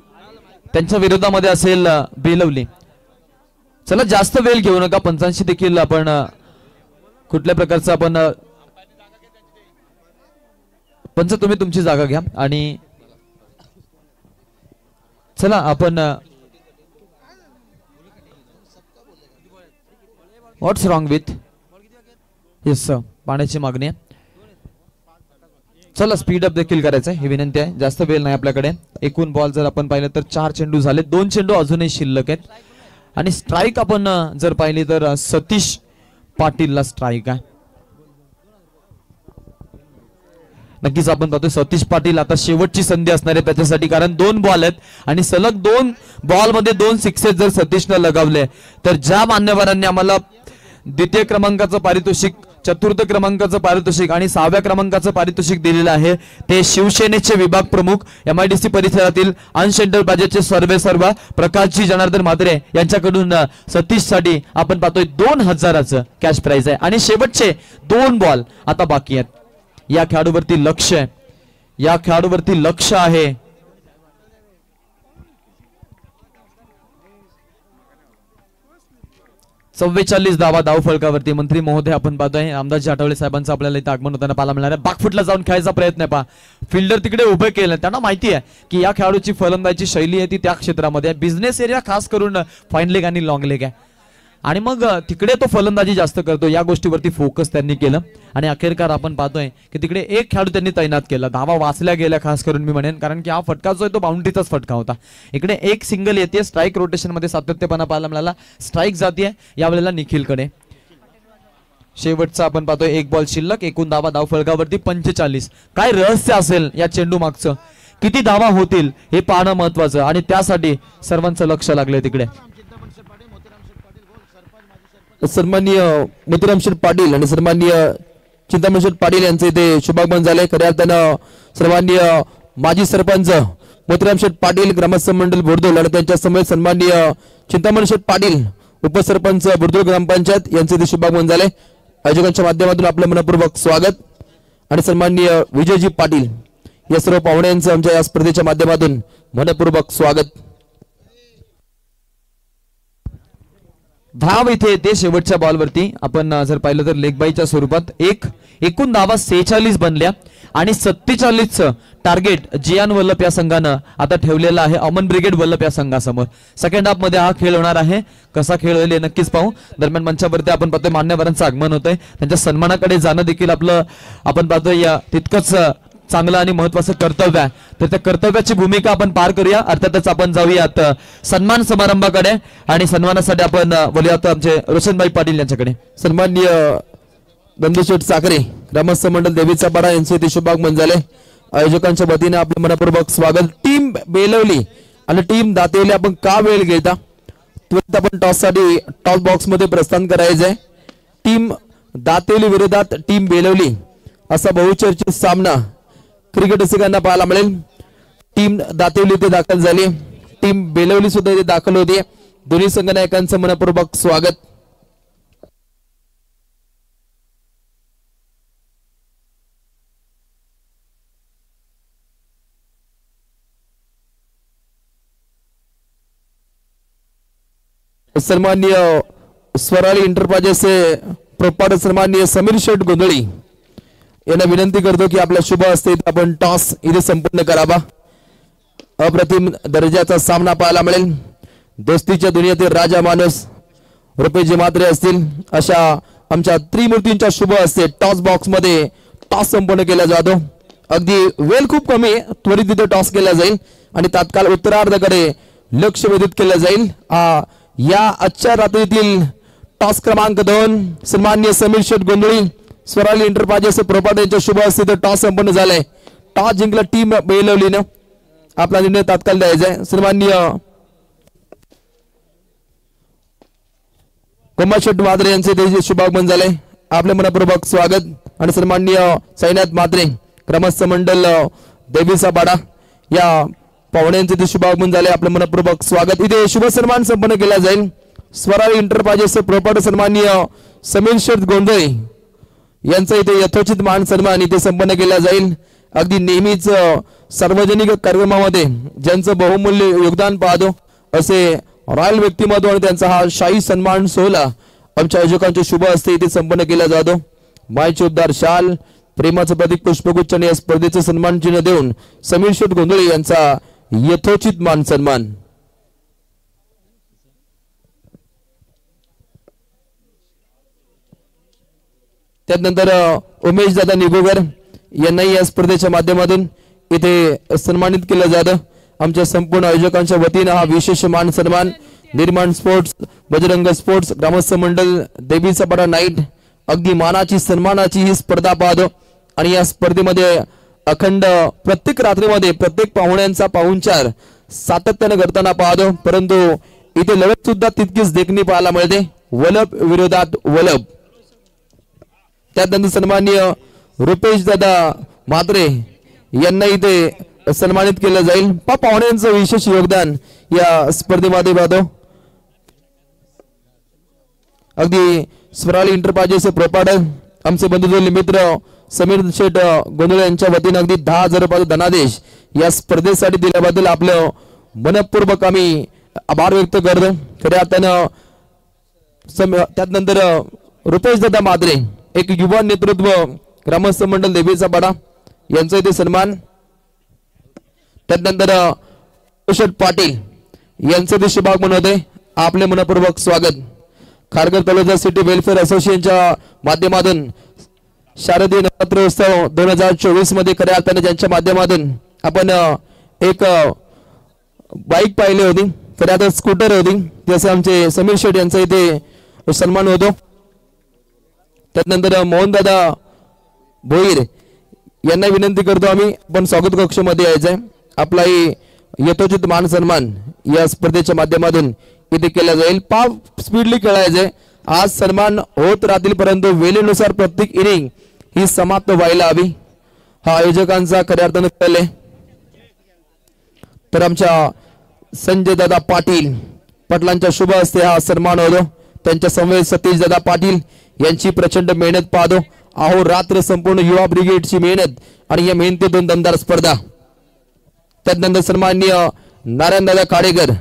त्यांच्या विरोधामध्ये असेल बेलवली. चला, जास्त वेळ घेऊ नका. पंचांशी देखील आपण कुठल्या प्रकारचं आपण पंच तुम्ही तुमची जागा घ्या आणि चला आपण what's wrong with, yes sir, पाण्याची मागणी आहे. चला स्पीड अप देखील करायचं आहे, ही विनंती आहे. जास्त वेळ नाही आपल्याकडे. एकूण बॉल जर आपण पाहिलं तर 4 चेंडू झाले, 2 चेंडू अजूनही शिल्लक आहेत. आणि स्ट्राईक आपण जर पाहिली तर सतीश पाटीलला स्ट्राईक आहे. नक्कीच आपण पाहतोय सतीश पाटील आता शेवटची संधी असणार आहे त्याच्यासाठी, कारण 2 बॉल आहेत आणि सलग 2 बॉल मध्ये 2 सिक्सेस जर सतीशनं लगावले तर ज्या मान्यवरांनी आम्हाला द्वितीय क्रमांकाचं पारितोषिक, चतुर्थ क्रमांकाचं पारितोषिक आणि 6व्या क्रमांकाचं पारितोषिक दिलेलं आहे ते शिवसेनेचे विभाग प्रमुख MIDC परिसरातील अंश एंटरप्राइजेसचे सर्वेसर्वा प्रकाशजी जनार्दन म्हात्रे यांच्याकडून सतीश साठी आपण पाहतोय 2000चं कॅश प्राइज आहे. आणि शेवटचे 2 बॉल आता बाकी आहेत. या खेळाडूवरती लक्ष आहे, या खेळाडूवरती लक्ष आहे. चव्वेचाळीस धावा धाव फलकावरती. मंत्री महोदय आपण पाहतोय रामदासजी आठवले साहेबांचं आपल्याला इथं आगमन होताना पाहायला मिळणार आहे. बाकफुटला जाऊन खेळायचा प्रयत्न आहे. पहा फिल्डर तिकडे उभे केले, त्यांना माहिती आहे की या खेळाडूची फलंदाजी शैली आहे ती त्या क्षेत्रामध्ये बिझनेस एरिया खास करून फाईन लेग आणि लॉंग लेग आहे आणि मग तिकडे तो फलंदाजी जास्त करतो. या गोष्टीवरती फोकस त्यांनी केलं आणि अखेरकार आपण पाहतोय की तिकडे एक खेळाडू त्यांनी तैनात केला. धावा वाचल्या गेल्या खास करून मी म्हणेन, कारण की हा फटका जो आहे तो बाउंड्रीचाच फटका होता. इकडे एक सिंगल येते, स्ट्राईक रोटेशन मध्ये सातत्यपणा पाहायला मिळाला. स्ट्राईक जातीये यावेळेला निखिलकडे. शेवटचा आपण पाहतोय 1 बॉल शिल्लक, एकूण धावा धाव फलकावरती 45. काय रहस्य असेल या चेंडू मागचं, किती धावा होतील हे पाहणं महत्वाचं आणि त्यासाठी सर्वांचं लक्ष लागलंय तिकडे. सन्माननीय मोतीराम शेठ पाटील आणि सन्माननीय चिंतामण शेठ पाटील यांचे इथे शुभागमन झाले. खऱ्या अर्थानं सन्माननीय माजी सरपंच मोतीराम शेठ पाटील ग्रामस्थ मंडळ बोरदोल आणि त्यांच्या समोर सन्माननीय चिंतामण शेठ पाटील उपसरपंच बोरदोल ग्रामपंचायत यांचे इथे शुभागमन झाले. आयोजकांच्या माध्यमातून आपलं मनपूर्वक स्वागत आणि सन्माननीय विजयजी पाटील या सर्व पाहुण्यांचं आमच्या या स्पर्धेच्या माध्यमातून मनपूर्वक स्वागत. धाव इथे येते शेवटच्या बॉलवरती. आपण जर पाहिलं तर लेगबाईच्या स्वरूपात एकूण धावा 46 बनल्या आणि 47चं टार्गेट जियान वल्लभ या संघानं आता ठेवलेलं आहे अमन ब्रिगेड वल्लभ या संघासमोर. सेकंड हाफ मध्ये हा खेळ होणार आहे. कसा खेळ होईल हे नक्कीच पाहू. दरम्यान मंचावरती आपण पाहतोय मान्यवरांचं आगमन होतंय, त्यांच्या सन्मानाकडे जाणं देखील आपलं आपण पाहतोय तितकंच चांगलं आणि महत्वाचं कर्तव्य आहे. तर त्या कर्तव्याची भूमिका आपण पार करूया. अर्थातच आपण जाऊयात सन्मान समारंभाकडे आणि सन्मानासाठी आपण बोलूयात आमचे रोशनभाई पाटील यांच्याकडे. सन्माननीय गंधेशेठ साखरे ग्रामस्थ मंडळ देवीचा पाडा यांचे इथे शुभागमन झाले. आयोजकांच्या वतीने आपलं मनपूर्वक स्वागत. टीम बेलवली आणि टीम दातेवली आपण का वेळ घेता, त्वरित आपण टॉस साठी टॉस बॉक्स मध्ये प्रस्थान करायचंय. टीम दातेवली विरोधात टीम बेलवली असा बहुचर्चित सामना क्रिकेट रसिकांना पाहायला मिळेल. टीम दातेवली इथे दाखल झाली, टीम बेलवली सुद्धा इथे दाखल होती. दोन्ही संघनायकांचं मनपूर्वक स्वागत. सन्माननीय स्वराली एंटरप्राइजेसचे प्रोपायटर सन्माननीय समीर शेठ गोंधळी यांना विनंती करतो की आपल्या शुभ हस्ते आपण टॉस इथे संपन्न करावा. अप्रतिम दर्जाचा सामना पाहायला मिळेल. दोस्तीच्या दुनियेतील राजा माणूस रुपेजी म्हात्रे असतील अशा आमच्या त्रिमूर्तींच्या शुभ हस्ते टॉस बॉक्स मध्ये टॉस संपन्न केला जातो. अगदी वेळ खूप कमी, त्वरित तिथे टॉस केला जाईल आणि तात्काळ उत्तरार्धाकडे लक्ष वेधित केलं जाईल. या आजच्या रात्रीतील टॉस क्रमांक 2 सन्माननीय समीर शेठ गोंधळी स्वराली एंटरप्राइजेस प्रोपायटरच्या शुभ हस्ते टॉस संपन्न झालाय. टॉस जिंकला टीम बेलवलीनं. आपला निर्णय तात्काळ द्यायचा आहे. सन्माननीय कोमल शेठ म्हात्रे यांचे शुभागमन झाले. आपल्या मनपूर्वक स्वागत आणि सन्माननीय साईनाथ म्हात्रे ग्रामस्थ मंडळ देवीचा पाडा या पाहुण्यांचे ते शुभागमन झाले. आपलं मनपूर्वक स्वागत. इथे शुभ सन्मान संपन्न केला जाईल. स्वराली एंटरप्राइजेसचे प्रोपायटर सन्माननीय समीर शेठ गोंधळे यांचा इथे यथोचित मान सन्मान इथे संपन्न केला जाईल. अगदी नेहमीच सार्वजनिक कार्यक्रमामध्ये ज्यांचं बहुमूल्य योगदान पाहतो असे रॉयल व्यक्तिमत्व आणि त्यांचा हा शाही सन्मान सोहळा आमच्या आयोजकांच्या शुभ हस्ते इथे संपन्न केला जातो. मायचे उद्धार शाल, प्रेमाचं प्रतीक पुष्पगुच्छ आणि या स्पर्धेचं सन्मान चिन्ह देऊन समीर शेठ गोंधळे यांचा यथोचित मान सन्मान. त्यानंतर उमेश दादा निगोगर यांनाही या स्पर्धेच्या माध्यमातून इथे सन्मानित केलं जातं. आमच्या संपूर्ण आयोजकांच्या वतीनं हा विशेष मान सन्मान निर्माण स्पोर्ट्स, बजरंग स्पोर्ट्स, ग्रामस्थ मंडळ, देवीचा पाडा नाईट, अगदी मानाची सन्मानाची ही स्पर्धा पाहतो. आणि या स्पर्धेमध्ये अखंड प्रत्येक रात्रीमध्ये प्रत्येक पाहुण्यांचा पाहुणचार सातत्याने करताना पाहतो. परंतु इथे लढत सुद्धा तितकीच देखणी पाहायला मिळते. वलप विरोधात वलप. त्यानंतर सन्माननीय रुपेश दादा म्हात्रे यांना इथे सन्मानित केलं जाईल. पाहुण्यांचं विशेष योगदान या स्पर्धेमध्ये पाहतो. अगदी स्वराली इंटरप्राइजेसचे प्रोपायटर आमचे बंधुजोली मित्र समीर शेठ गोंधळे यांच्या वतीने अगदी 10,000 रुपयाचा धनादेश या स्पर्धेसाठी दिल्याबद्दल आपलं मनपूर्वक आम्ही आभार व्यक्त करतो. खऱ्या अर्थानं त्यानंतर रुपेश दादा म्हात्रे एक युवा नेतृत्व, ग्रामस्थ मंडळ देवीचा पाडा यांचा इथे सन्मान. त्यानंतर शेठ पाटील यांचे ते शुभाग म्हणवते आपले मनपूर्वक स्वागत. खारघर तालुका सिटी वेलफेअर असोसिएशनच्या माध्यमातून शारदीय नवरात्रोत्सव 2024 मध्ये खऱ्या अर्थाने ज्यांच्या माध्यमातून आपण एक बाईक पाहिली होती, खऱ्या अर्थात स्कूटर होती, जसे आमचे समीर शेठ यांचा इथे सन्मान होतो. त्यानंतर मोहनदादा भोईर यांना विनंती करतो आम्ही पण स्वागत कक्षामध्ये यायचंय. आपलाही यथोचित मान सन्मान या स्पर्धेच्या माध्यमातून इथे केला जाईल. स्पीडली खेळायचे. आज सन्मान होत राहतील परंतु वेळेनुसार प्रत्येक इनिंग ही समाप्त व्हायला हवी. हा आयोजकांचा खऱ्या अर्थाने कल आहे. तर आमच्या संजय दादा पाटील पाटलांच्या शुभ हस्ते हा सन्मान होतो. त्यांच्या समवेत सतीश दादा पाटील यांची प्रचंड मेहनत पाहतो. अहो रात्र संपूर्ण युवा ब्रिगेडची मेहनत आणि या मेहनतीतून दमदार स्पर्धा. त्यानंतर सन्माननीय नारायण दादा खाडेकर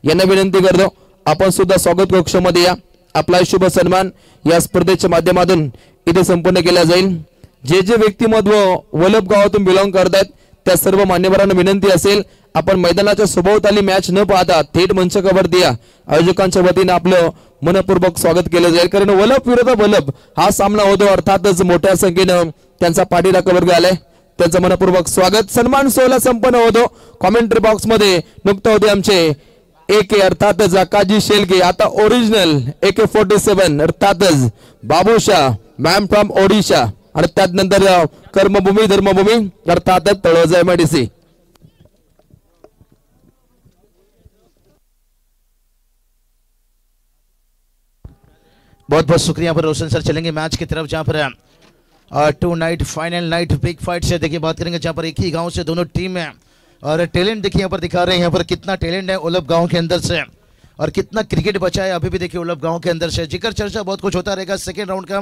यांना विनंती करतो आपण सुद्धा स्वागत कक्षामध्ये या. आपला शुभ सन्मान या स्पर्धेच्या माध्यमातून इथे संपन्न केला जाईल. जे जे व्यक्तिमत्व वलप गावातून बिलॉंग करतात त्या सर्व मान्यवरांना विनंती असेल आपण मैदानाच्या सभोवताली मॅच न पाहता थेट मंचकावरती या. आयोजकांच्या वतीने आपलं मनपूर्वक स्वागत केलं जाईल. कारण वलप विरोधात वलप हा सामना होतो. अर्थातच मोठ्या संख्येनं त्यांचा पाठीराखा वर्ग आलाय. त्यांचं मनपूर्वक स्वागत. सन्मान सोहळा संपन्न होतो. कॉमेंट्री बॉक्स मध्ये नुकतं होते आमचे AK अर्थातच आकाजी शेलके, आता ओरिजिनल AK-47 अर्थातच बाबूशाह मॅम फ्रॉम ओडिशा आणि त्यानंतर कर्मभूमी धर्मभूमी अर्थातच तळोजा MIDC. बहुत बहुत शुक्रिया पर रोशन सर. चलेंगे मैच की तरफ जहां पर 2 night final night big fight से देखिए बात करेंगे जहां पर एक ही गांव से दोनों टीम है और टैलेंट देखिए यहाँ पर दिखा रहे हैं. यहाँ पर कितना टैलेंट है उलप गांव के अंदर से और कितना क्रिकेट बचा है अभी भी देखिए उलप गांव के अंदर से. जिक्र चर्चा बहुत कुछ होता रहेगा. सेकेंड राउंड का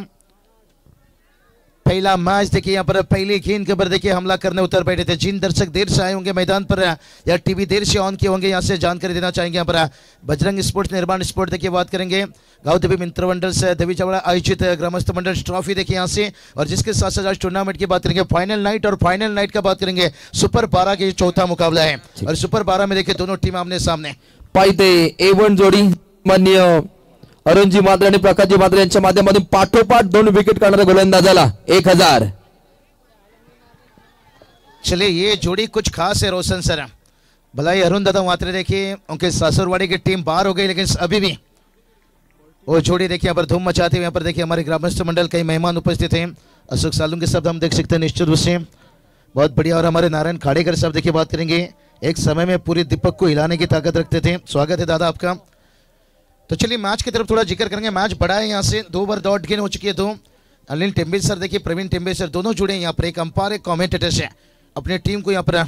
पहला मैच देखिए यहाँ पर पहली गेंद के ऊपर देखिए हमला करने उतर बैठे थे. जिन दर्शक देर से आए होंगे मैदान पर या टीवी देर से ऑन किए होंगे यहाँ से जानकारी देना चाहेंगे. यहाँ पर बजरंग स्पोर्ट्स निर्माण स्पोर्ट देखिए बात करेंगे गाँव देवी मित्र मंडल से देवी चवड़ा आयोजित ग्रामस्थ मंडल ट्रॉफी देखिए यहाँ से और जिसके साथ साथ आज टूर्नामेंट की बात करेंगे फाइनल नाइट और फाइनल नाइट का बात करेंगे सुपर 12 के चौथा मुकाबला है और सुपर 12 में देखिए दोनों टीम आमने सामने पाहिते A1 जोडी माननीय अरुणजी मात्रे आणि प्रकाशजी मात्रे यांच्या माध्यमातून पाठोपाठ 2 विकेट काढणाऱ्या गोलंदाजाला 1000. चलिए ये जोड़ी कुछ खास है रोशन सर. भलाई अरुण दादा मात्रे देखिए उनके सासुरवाड़ी की टीम बाहर हो गई लेकिन अभी भी वो जोड़ी देखिए यहाँ पर धूम मचाते हुए यहाँ पर देखिए हमारे ग्रामस्थ मंडल कई मेहमान उपस्थित हैं. अशोक सालुंग के शब्द हम देख सकते हैं निश्चित रूप से बहुत बढ़िया. और हमारे नारायण खाड़ेकर साहब देखिए बात करेंगे एक समय में पूरे दीपक को हिलाने की ताकत रखते थे. स्वागत है दादा आपका. तो चलिए मैच की तरफ थोड़ा जिक्र करेंगे. मैच बड़ा है यहाँ से 2 ओवर डॉट गेन हो चुकी है. 2 अनिल टेम्बे सर देखिए प्रवीण टेम्बे सर दोनों जुड़े हैं यहाँ पर. एक अंपायर एक कॉमेंटेटर से अपनी टीम को यहाँ पर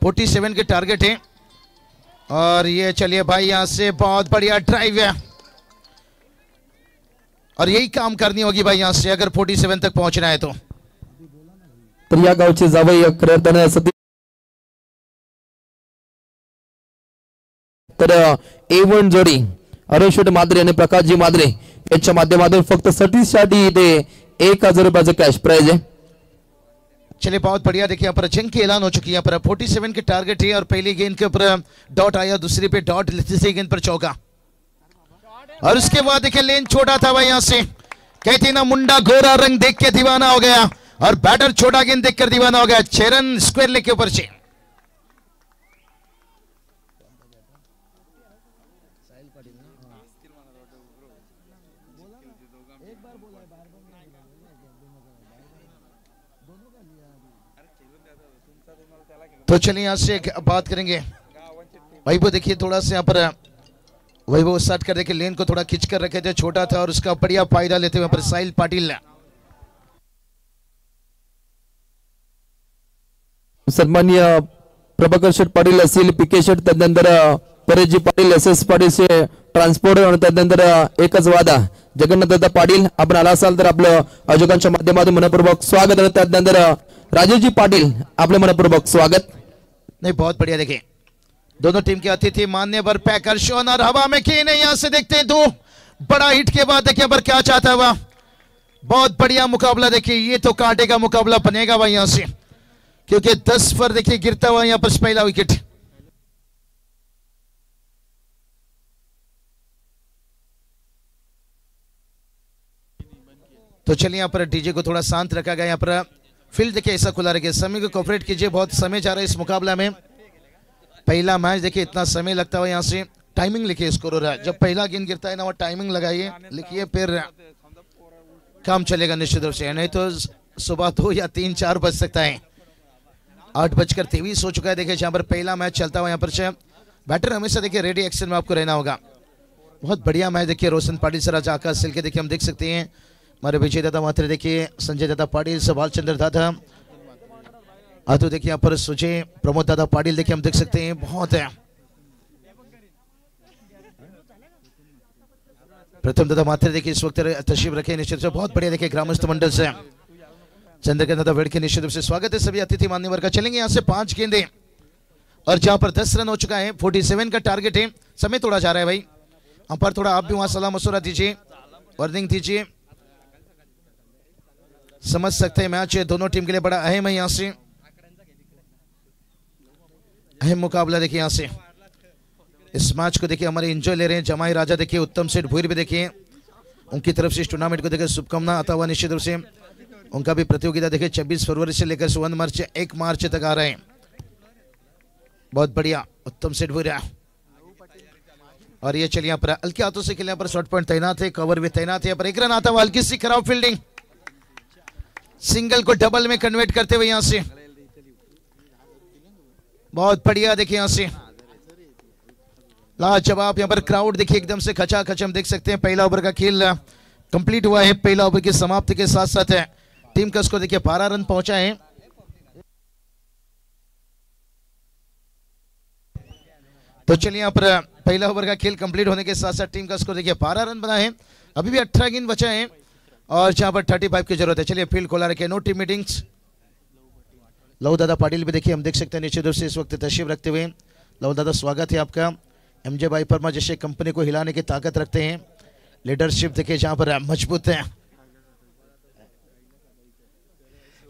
47 के टारगेट है. और ये चलिए भाई यहाँ से बहुत बढ़िया ड्राइव है और यही काम करनी होगी भाई यहाँ से अगर 47 तक पहुंचना है तो. तर या गावचे जावई खऱ्या तर A1 जोडी अरुण मात्रे आणि प्रकाशजी मात्रे यांच्या माध्यमातून फक्त 30 साठी इथे 1000 रुपयाचं कॅश प्राइज आहे. चलिए बहुत बढ़िया. देखिए यहाँ पर जंग की ऐलान हो चुकी है. यहाँ पर 47 के टारगेट है और पहली गेंद के ऊपर डॉट आया, दूसरी पे डॉट, तीसरी गेंद पर चौका और उसके बाद देखिए लेन छोटा था भाई यहाँ से कहते ना मुंडा गोरा रंग देख के दीवाना हो गया और बैटर छोटा गेंद देखकर दीवाना हो गया। 6 रन स्क्वायर लेग के ऊपर से। तो चलिए यहां से बात करेंगे वैभव। देखिए थोड़ा सा यहाँ पर वैभव स्टार्ट कर देखिए लेन को थोड़ा खींच कर रखे थे, छोटा था और उसका बढ़िया फायदा लेते हुए पर साहिल पाटिल सन्माननीय प्रभाकर शेठ पाटील असतील, पीके शेठ, त्यानंतर परेशजी पाटील, SS पाटील ट्रान्सपोर्टर आणि त्यानंतर एकच वादा जगन्नाथदादा पाटील आपण आला असाल तर आपलं आयोजकांच्या माध्यमातून मनपूर्वक स्वागत आणि त्यानंतर राजेशजी पाटील आपले मनपूर्वक स्वागत। नहीं बहुत बढ़िया। देखिए दोनों टीम के अतिथि मान्यवर पैकर शोन और हवा में की नहीं, यहां से देखते हैं दो बड़ा हिट के बाद देखिए पर क्या चाहता हुआ। बहुत बढ़िया मुकाबला। देखिए ये तो कांटे का मुकाबला बनेगा भाई यहां से, क्योंकि 10 पर देखिए गिरता हुआ यहां पर पहला विकेट। तो चलिए यहाँ पर डीजे को थोड़ा शांत रखा गया। यहाँ पर फील्ड देखिए ऐसा खुला रखिए, समय को कोऑपरेट कीजिए। बहुत समय जा रहा है इस मुकाबला में। पहला मैच देखिए इतना समय लगता है यहाँ से। टाइमिंग लिखिए स्कोर हो रहा है, जब पहला गेंद गिरता है ना वो टाइमिंग लगाइए, लिखिए, फिर काम चलेगा निश्चित रूप से। नहीं तो सुबह 2 या 3 4 बज सकता है। 8:23 हो चुका है। देखिए जहाँ पर पहला मैच चलता हुआ यहाँ पर से बैटर हमेशा देखिए रेडी एक्शन में आपको रहना होगा। बहुत बढ़िया मैच देखिए रोशन पाटिल सर, आज आकाश सिल के देखिए हम देख सकते हैं। हमारे विजय दादा मात्रे देखिए, संजय दादा पाटिल, सवाल चंद्र दादा, तो देखिए यहाँ पर सुजय प्रमोद दादा पाटिल देखिए हम देख सकते हैं। बहुत है प्रथम दादा मात्रे देखिए इस वक्त तशरीफ रखे निश्चित से। बहुत बढ़िया देखिए ग्रामस्थ मंडल से चंद्रकांत दादा वेड़ के निश्चित रूप से स्वागत है सभी अतिथि मान्यवर का। चलेंगे यहाँ से 5 गेंदे और जहां पर 10 रन हो चुका है। 47 का टारगेट है। समय थोड़ा जा रहा है भाई, अंपायर थोड़ा आप भी वहां सलाह मशुरा दीजिए, वार्निंग दीजिए। समझ सकते हैं मैच दोनों टीम के लिए बड़ा अहम है। यहाँ से अहम मुकाबला देखिए यहाँ से इस मैच को देखिए हमारे एंजॉय ले रहे हैं। जमाई राजा देखिए, उत्तम सेठ भूर भी देखिए, उनकी तरफ से इस टूर्नामेंट को देखिए शुभकामना आता हुआ निश्चित रूप से। उनका भी प्रतियोगिता देखिए 26 फरवरी से लेकर 1 मार्च 1 मार्च तक आ रहे हैं। बहुत बढ़िया उत्तम सेठ भूर। और ये चलिए यहाँ पर हल्के हाथों से खेलने पर शॉर्ट पॉइंट तैनात है, कवर भी तैनात है। यहाँ पर 1 रन आता हुआ, हल्की सी खराब फील्डिंग, सिंगल को डबल में कन्वर्ट करते हुए यहां से बहुत बढ़िया देखिए यहां से लाजवाब। यहां पर क्राउड देखिए एकदम से खचाखच हम देख सकते हैं। पहला ओवर का खेल कंप्लीट हुआ है। पहला ओवर की समाप्ति के साथ साथ टीम का स्कोर देखिए 12 रन पहुंचा है। तो चलिए यहां पर पहला ओवर का खेल कंप्लीट होने के साथ साथ टीम का स्कोर देखिए 12 रन बना है। अभी भी 18 गेंद बचा है और जहां पर 35 की जरूरत है। चलिए फील्ड खोला रखे, नो टीम मीटिंग्स। लव दादा पाटिल भी देखिए हम देख सकते हैं निश्चित रूप से इस वक्त तशरीफ रखते हुए। लव दादा स्वागत है आपका। MJ भाई परमा जैसे कंपनी को हिलाने की ताकत रखते हैं, लीडरशिप देखिए जहां पर मजबूत है।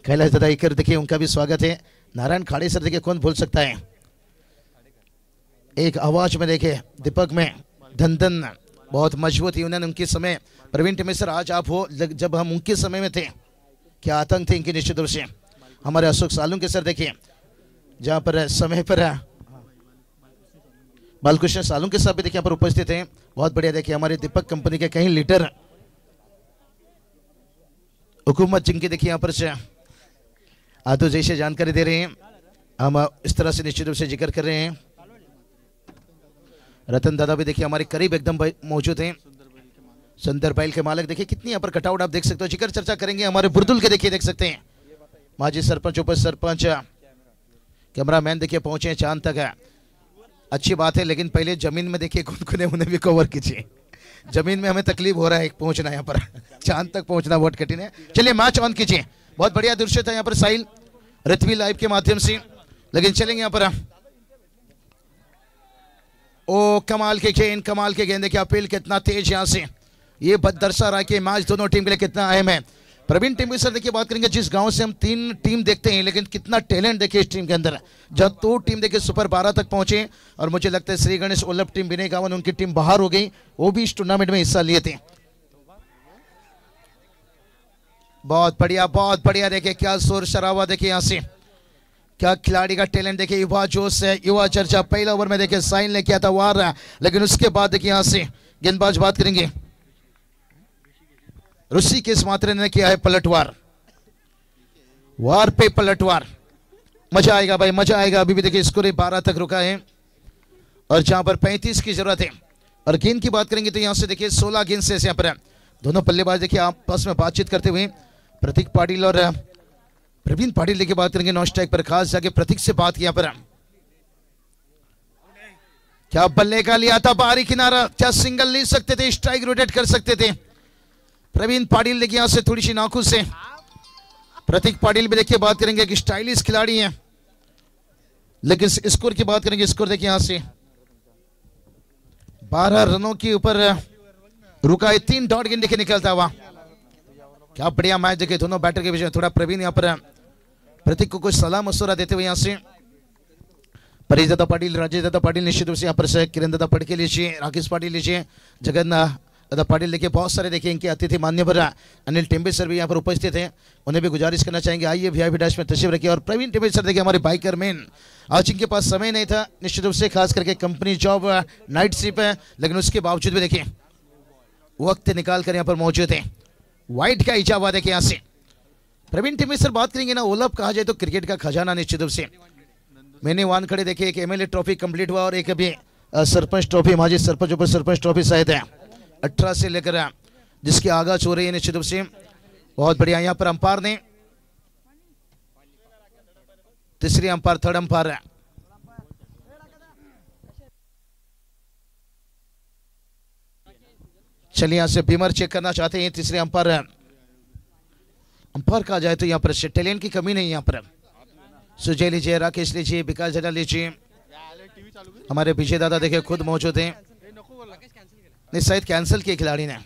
कैलाश दादा इकर देखिए उनका भी स्वागत है। नारायण खाड़े सर देखिए कौन भूल सकता है, एक आवाज में देखिए दीपक में धन धन बहुत मजबूत यूनियन उनके समय। प्रवीण टिमे सर आज आप हो, जब हम उनके समय में थे क्या आतंक थे इनके निश्चित रूप से। हमारे अशोक सालुंके सर देखिए जहां पर समय पर बालकृष्ण सालुंके साहब भी देखिए यहाँ पर उपस्थित हैं। बहुत बढ़िया देखिए हमारे दीपक कंपनी के कई लीडर हुकूमत जिनकी देखिए यहाँ पर से आदो जैसे जानकारी दे रहे हैं, हम इस तरह से निश्चित रूप से जिक्र कर रहे हैं। रतन दादा भी देखिए हमारे करीब एकदम मौजूद हैं। सुंदर बैल के मालिक देखिए कितनी यहाँ पर कटआउट आप देख सकते हो। जिक्र चर्चा करेंगे हमारे बुरदुल के देखिए देख सकते हैं। माजी सरपंच, उप सरपंच, कैमरामैन देखिए पहुंचे चांद तक है। अच्छी बात है, लेकिन पहले जमीन में देखिए कौन उन्हें भी कवर कीजिए। जमीन में हमें तकलीफ हो रहा है पहुंचना, यहाँ पर चांद तक पहुंचना बहुत कठिन है। चलिए मैच ऑन कीजिए। बहुत बढ़िया दृश्य था यहाँ पर साहिल ऋत्वी लाइव के माध्यम से। लेकिन चलेंगे यहाँ पर ओ कमाल के गेंद, कमाल के गेंद देखिए अपील कितना तेज यहाँ से। ये दर्शा रहा है कि मैच दोनों टीम के लिए कितना अहम है। प्रवीण टीम सर देखिए बात करेंगे, जिस गांव से हम 3 टीम देखते हैं, लेकिन कितना टैलेंट देखिए इस टीम के अंदर। जब 2 टीम देखिए सुपर 12 तक पहुंचे और मुझे लगता है श्री गणेश ओलप टीम विनय गावन उनकी टीम बाहर हो गई, वो भी इस टूर्नामेंट में हिस्सा लिए थे। बहुत बढ़िया देखिए क्या शोर शराबा देखिए यहाँ से, क्या खिलाड़ी का टैलेंट देखिए, युवा जोश है, युवा चर्चा। पहला ओवर में देखिए साइन लेके आता वार, लेकिन उसके बाद देखिए यहाँ से गेंदबाज बात करेंगे ऋषिकेश मात्रे ने किया है पलटवार, वार पे पलटवार। मजा आएगा भाई, मजा आएगा। अभी भी देखिए स्कोर 12 तक रुका है और जहां पर 35 की जरूरत है। और गेंद की बात करेंगे तो यहां से देखिए 16 गेंद से यहाँ पर दोनों बल्लेबाज देखिए आपस में बातचीत करते हुए, प्रतीक पाटिल और प्रवीण पाटिल की बात करेंगे नॉन स्ट्राइक पर, खास जाके प्रतीक से बात किया पर क्या बल्ले का लिया था बाहरी किनारा, क्या सिंगल ले सकते थे, स्ट्राइक रोटेट कर सकते थे। प्रवीण पाटिल देखिए यहां से थोड़ी सी नाखुश से, प्रतीक पाटिल भी देखिए बात करेंगे कि स्टाइलिश खिलाड़ी हैं। लेकिन स्कोर की बात करेंगे, स्कोर देखिए यहां से 12 रनों के ऊपर रुका है, 3 डॉट गेंद देखिए निकलता हुआ। क्या बढ़िया मैच देखिए दोनों बैटर के बीच में। थोड़ा प्रवीण यहाँ पर प्रतीक को कुछ सलाह मशवरा देते हुए यहाँ से परेश दादा पाटिल, राजेश दादा पाटिल निश्चित रूप से यहाँ पर से किरण दादा पटके लीजिए, राकेश पाटिल लीजिए, जगन दादा पाटिल देखिए, बहुत सारे देखिए इनके अतिथि मान्यवर अनिल टेम्बे सर भी यहाँ पर उपस्थित हैं। उन्हें भी गुजारिश करना चाहेंगे आइए वीआईपी डैश में तशरीफ रखिए। और प्रवीण टेम्बे सर देखिए हमारे बाइकर मैन, आज इनके पास समय नहीं था निश्चित रूप से, खास करके कंपनी जॉब नाइट शिफ्ट है, लेकिन उसके बावजूद भी देखिए वक्त निकाल कर यहाँ पर मौजूद है। वाइट का इजावा देखिए यहाँ से प्रवीण टेम्बे सर बात करेंगे ना, ओलप कहा जाए तो क्रिकेट का खजाना निश्चित रूप से। मैंने वान खड़े देखिए, एक एमएलए ट्रॉफी कंप्लीट हुआ और एक अभी सरपंच ट्रॉफी, माजी सरपंच ऊपर सरपंच ट्रॉफी शायद है 18 से लेकर जिसकी आगाज हो रही है निश्चित रूप से। बहुत बढ़िया यहाँ पर अंपायर ने, तीसरी अंपायर, थर्ड अंपायर चलिए यहाँ से बीमर चेक करना चाहते हैं। तीसरे अंपायर, अंपायर कहा जाए तो यहाँ पर टैलेंट की कमी नहीं, यहाँ पर सुजय लीजिए, राकेश लीजिए, विकास झा लीजिए, हमारे विजय दादा देखिए खुद मौजूद हैं। नहीं शायद कैंसिल किए खिलाड़ी ने,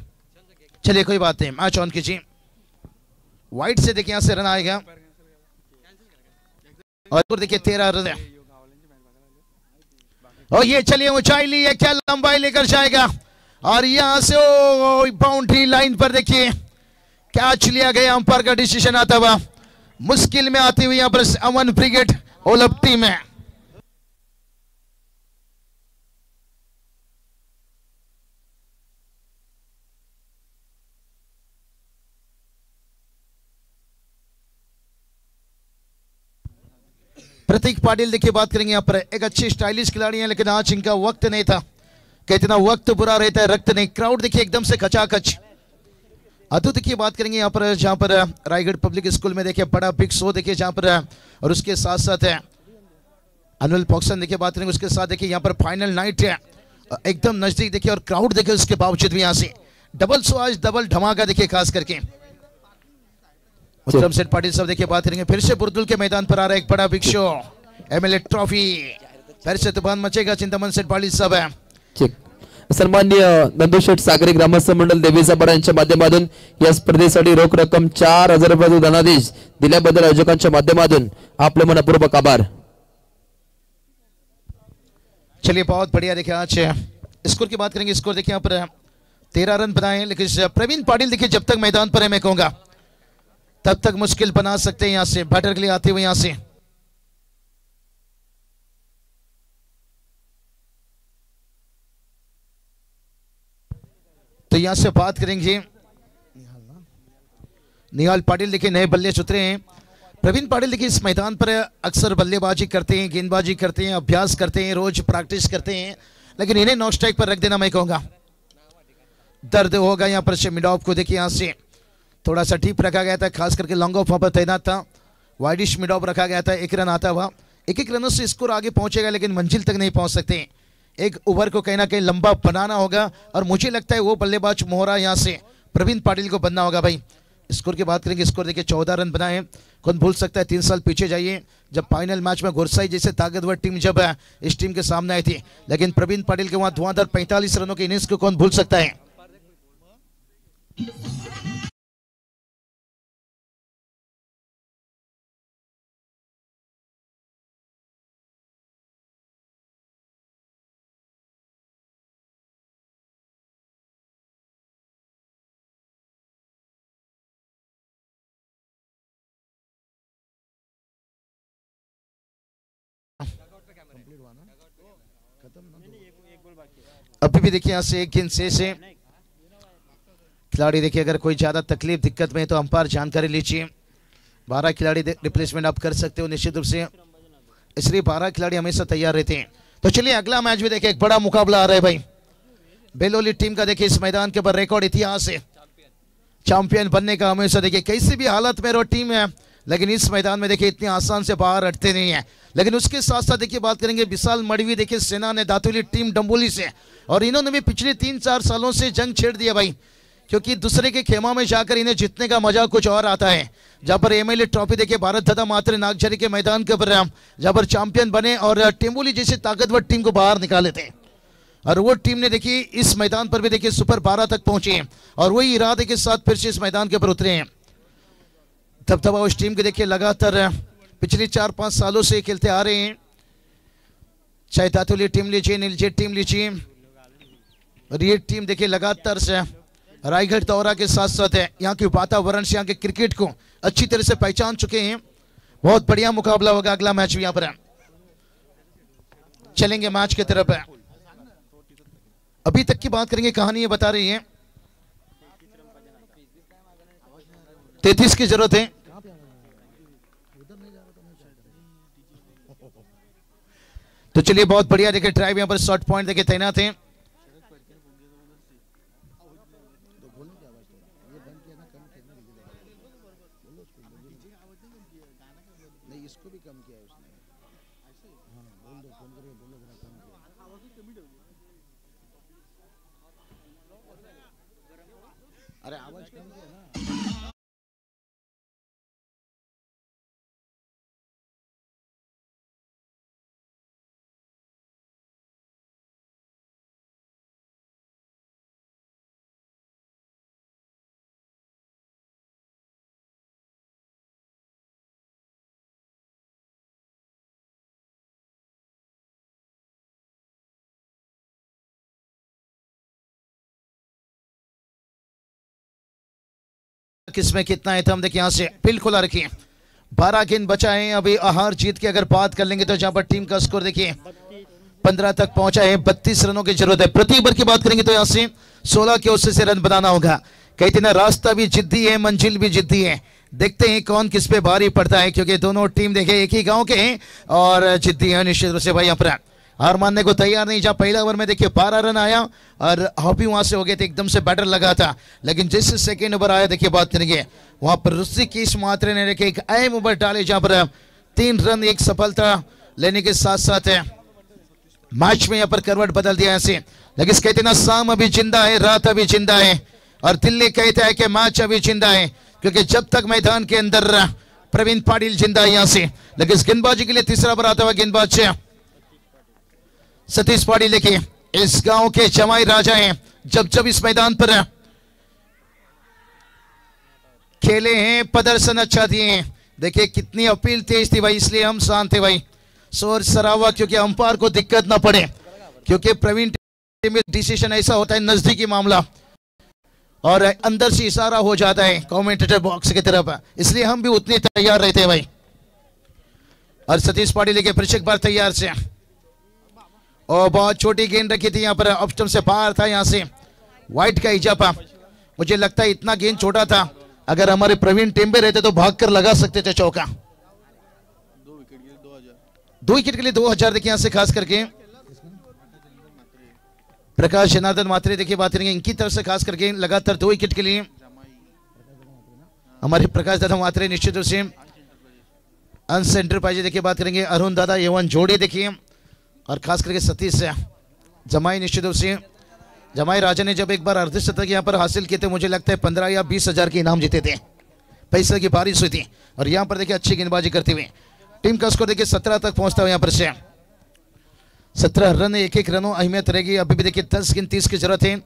चलिए कोई बात नहीं, मैच ऑन कीजिए। वाइट से देखिए यहाँ से रन आएगा और देखिए 13 रन है। और ये चलिए ऊंचाई ली है, क्या लंबाई लेकर जाएगा और यहां से बाउंड्री लाइन पर देखिए कैच लिया गया, अंपायर का डिसीजन आता हुआ। मुश्किल में आती हुई यहां पर अमन ब्रिगेड ओलप टीम है। प्रतीक पाटिल देखिए बात करेंगे यहाँ पर, एक अच्छी स्टाइलिश खिलाड़ी है, लेकिन आज इनका वक्त नहीं था। कितना वक्त बुरा रहता है, रक्त नहीं। क्राउड देखिए एकदम से खचाखच। अतु देखिए बात करेंगे यहाँ पर, जहाँ पर रायगढ़ पब्लिक स्कूल में देखिए बड़ा बिग शो देखिए जहाँ पर, और उसके साथ साथ है अनुल पॉक्सन देखिए बात करेंगे, उसके साथ देखिए यहाँ पर फाइनल नाइट है एकदम नजदीक देखिए, और क्राउड देखिए उसके बावजूद भी यहाँ से डबल शो, आज डबल धमाका देखिए, खास करके उत्तम सेठ पाटिल साहब देखिए बात करेंगे। फिर से बुरदुल के मैदान पर आ रहा है एक बड़ा बिग शो, एमएलए ट्रॉफी, फिर से तूफान मचेगा, चिंतामण सेठ पाटिल साहब है। सन्माननीय नंदुशेठ सागरी ग्रामस्थ मंडळ देवीजापाडा यांच्या माध्यमातून या स्पर्धेसाठी रोख रक्कम 4000 रुपये धनादेश दिल्याबद्दल आयोजकांच्या माध्यमातून आपले मनपूर्वक आभार। चलिए बहुत बढ़िया देखिए, आज स्कोर की बात करेंगे। स्कोर देखिए यहाँ पर 13 रन बनाए, लेकिन प्रवीण पाटिल देखिए जब तक मैदान पर है मैं कहूंगा तब तक मुश्किल बना सकते हैं यहाँ से बैटर के लिए आते हुए। यहाँ से तो यहां से बात करेंगे निहाल पाटिल देखिए नए बल्लेबाज उतरे हैं। प्रवीण पाटिल देखिए इस मैदान पर अक्सर बल्लेबाजी करते हैं, गेंदबाजी करते हैं, अभ्यास करते हैं, रोज प्रैक्टिस करते हैं, लेकिन इन्हें नॉन स्ट्राइक पर रख देना मैं कहूंगा दर्द होगा। यहाँ पर मिड ऑफ को देखिए यहाँ से थोड़ा सा डीप रखा गया था, खास करके लॉन्ग ऑफ वहां पर तैनात था, वाइडिश मिड ऑफ रखा गया था, 1 रन आता हुआ। एक रनों से स्कोर आगे पहुंचेगा लेकिन मंजिल तक नहीं पहुंच सकते। एक ओवर को कहीं ना कहीं लंबा बनाना होगा और मुझे लगता है वो बल्लेबाज मोहरा यहाँ से प्रवीण पाटिल को बनना होगा भाई। स्कोर की बात करेंगे, स्कोर देखिए 14 रन बनाए। कौन भूल सकता है 3 साल पीछे जाइए जब फाइनल मैच में गुरसाई जैसे ताकतवर टीम जब इस टीम के सामने आई थी, लेकिन प्रवीण पाटिल के वहां धुआंधार 45 रनों के इनिंग्स को कौन भूल सकता है। अभी भी देखिए यहाँ से एक गेंद से खिलाड़ी देखिए अगर कोई ज्यादा तकलीफ दिक्कत में है तो अंपायर जानकारी लीजिए। 12 खिलाड़ी रिप्लेसमेंट आप कर सकते हो निश्चित रूप से, इसलिए 12 खिलाड़ी हमेशा तैयार रहते हैं। तो चलिए अगला मैच भी देखिए, एक बड़ा मुकाबला आ रहा है भाई। बेलोली टीम का देखिए इस मैदान के ऊपर रिकॉर्ड इतिहास है, चैंपियन बनने का हमेशा देखिए कैसी भी हालत में टीम है, लेकिन इस मैदान में देखिए इतनी आसान से बाहर हटते नहीं है। लेकिन उसके साथ साथ देखिए बात करेंगे विशाल मड़वी, देखिए सेना ने दातुली टीम डंबोली से, और इन्होंने भी पिछले 3-4 सालों से जंग छेड़ दिया भाई, क्योंकि दूसरे के खेमा में जाकर इन्हें जीतने का मजा कुछ और आता है। जहां पर एमएलए ट्रॉफी देखिए भारत दादा मात्रे नागझरी के मैदान के ऊपर जहां पर चैंपियन बने और टेम्बोली जैसे ताकतवर टीम को बाहर निकाले थे, और वो टीम ने देखिए इस मैदान पर भी देखिए सुपर 12 तक पहुंचे और वही इरादे के साथ फिर से इस मैदान के ऊपर उतरे हैं। दबदबा उस टीम के देखिए लगातार पिछले 4-5 सालों से खेलते आ रहे हैं, चाहे दातुली टीम लीजिए, नीलजे टीम लीजिए, और ये टीम देखिए लगातार से रायगढ़ दौरा के साथ साथ है यहाँ के वातावरण से, यहाँ के क्रिकेट को अच्छी तरह से पहचान चुके हैं। बहुत बढ़िया मुकाबला होगा, अगला मैच भी यहाँ पर चलेंगे मैच की तरफ। अभी तक की बात करेंगे, कहानी ये बता रही है 33 की जरूरत है। तो चलिए बहुत बढ़िया देखिए ड्राइव यहाँ पर शॉर्ट पॉइंट देखिए तैनात है। अरे आवाज कम किया ना। किसमें कितना है तो हम देखिए यहाँ से बिल्कुल रखिए। 12 गेंद बचा है अभी, हार जीत की अगर बात कर लेंगे तो जहां पर टीम का स्कोर देखिए 15 तक पहुंचा है, 32 रनों की जरूरत है। प्रति ओवर की बात करेंगे तो यहाँ से 16 के उससे रन बनाना होगा। कहते ना रास्ता भी जिद्दी है, मंजिल भी जिद्दी है। देखते हैं कौन किस पे भारी पड़ता है, क्योंकि दोनों टीम देखे एक ही गांव के हैं और जिद्दी है निश्चित रूप से भाई। यहाँ पर हार मानने को तैयार नहीं। जहां पहला ओवर में देखिए 12 रन आया और हॉपी वहां से हो गए थे, एकदम से बैटर लगा था, लेकिन जैसे सेकेंड ओवर आया देखिए बात करेंगे वहां पर ऋषिकेश मात्रे ने देखिए एक अहम ओवर डाले, जहां पर 3 रन एक सफलता लेने के साथ साथ मैच में यहाँ पर करवट बदल दिया ऐसे। लेकिन कहते ना शाम अभी जिंदा है, रात अभी जिंदा है, और दिल्ली कहता है कि मैच अभी जिंदा है, क्योंकि जब तक मैदान के अंदर प्रवीण पाटिल जिंदा है यहाँ से। लेकिन गेंदबाजी के लिए तीसरा ओवर आता हुआ गेंदबाज सतीश पाटिल देखिए इस गांव के जमाई राजा हैं, जब जब इस मैदान पर खेले हैं प्रदर्शन अच्छा दिए हैं। देखिए कितनी अपील तेज थी भाई, इसलिए हम शांत थे भाई, शोर शराबा, क्योंकि अंपायर को दिक्कत ना पड़े, क्योंकि प्रवीण टीम में डिसीजन ऐसा होता है नजदीकी मामला और अंदर से इशारा हो जाता है कमेंटेटर बॉक्स की तरफ, इसलिए हम भी उतने तैयार रहते हैं भाई। और सतीश पाटिल लेके पृछक बार तैयार से, और बहुत छोटी गेंद रखी थी यहाँ पर, ऑप्शन से बाहर था, यहाँ से वाइट का इजाफा। मुझे लगता है इतना गेंद छोटा था, अगर हमारे प्रवीण टेम्बे रहते तो भागकर लगा सकते थे चौका। 2 विकेट के लिए 2000 देखिए यहाँ से खास करके प्रकाश जनार्दन मात्रे देखिए बात करेंगे इनकी तरफ से खास करके लगातार 2 विकेट के लिए हमारे प्रकाश दादा मात्रे निश्चित रूप से। अंश एंटरप्राइज देखिए बात करेंगे अरुण दादा यवन जोड़े देखिए, और खास करके सतीश से जमाई निश्चित रूप से। जमाई राजा ने जब एक बार अर्धशतक यहाँ पर हासिल किए थे, मुझे लगता है 15 या 20,000 के इनाम जीते थे, पैसे की बारिश हुई थी, और यहाँ पर देखिए अच्छी गेंदबाजी करते हुए टीम का स्कोर देखिए 17 तक पहुंचता हुआ यहाँ पर से 17 रन, एक रनों अहमियत रहेगी। अभी भी देखिए 10 गेंद 30 की जरूरत है।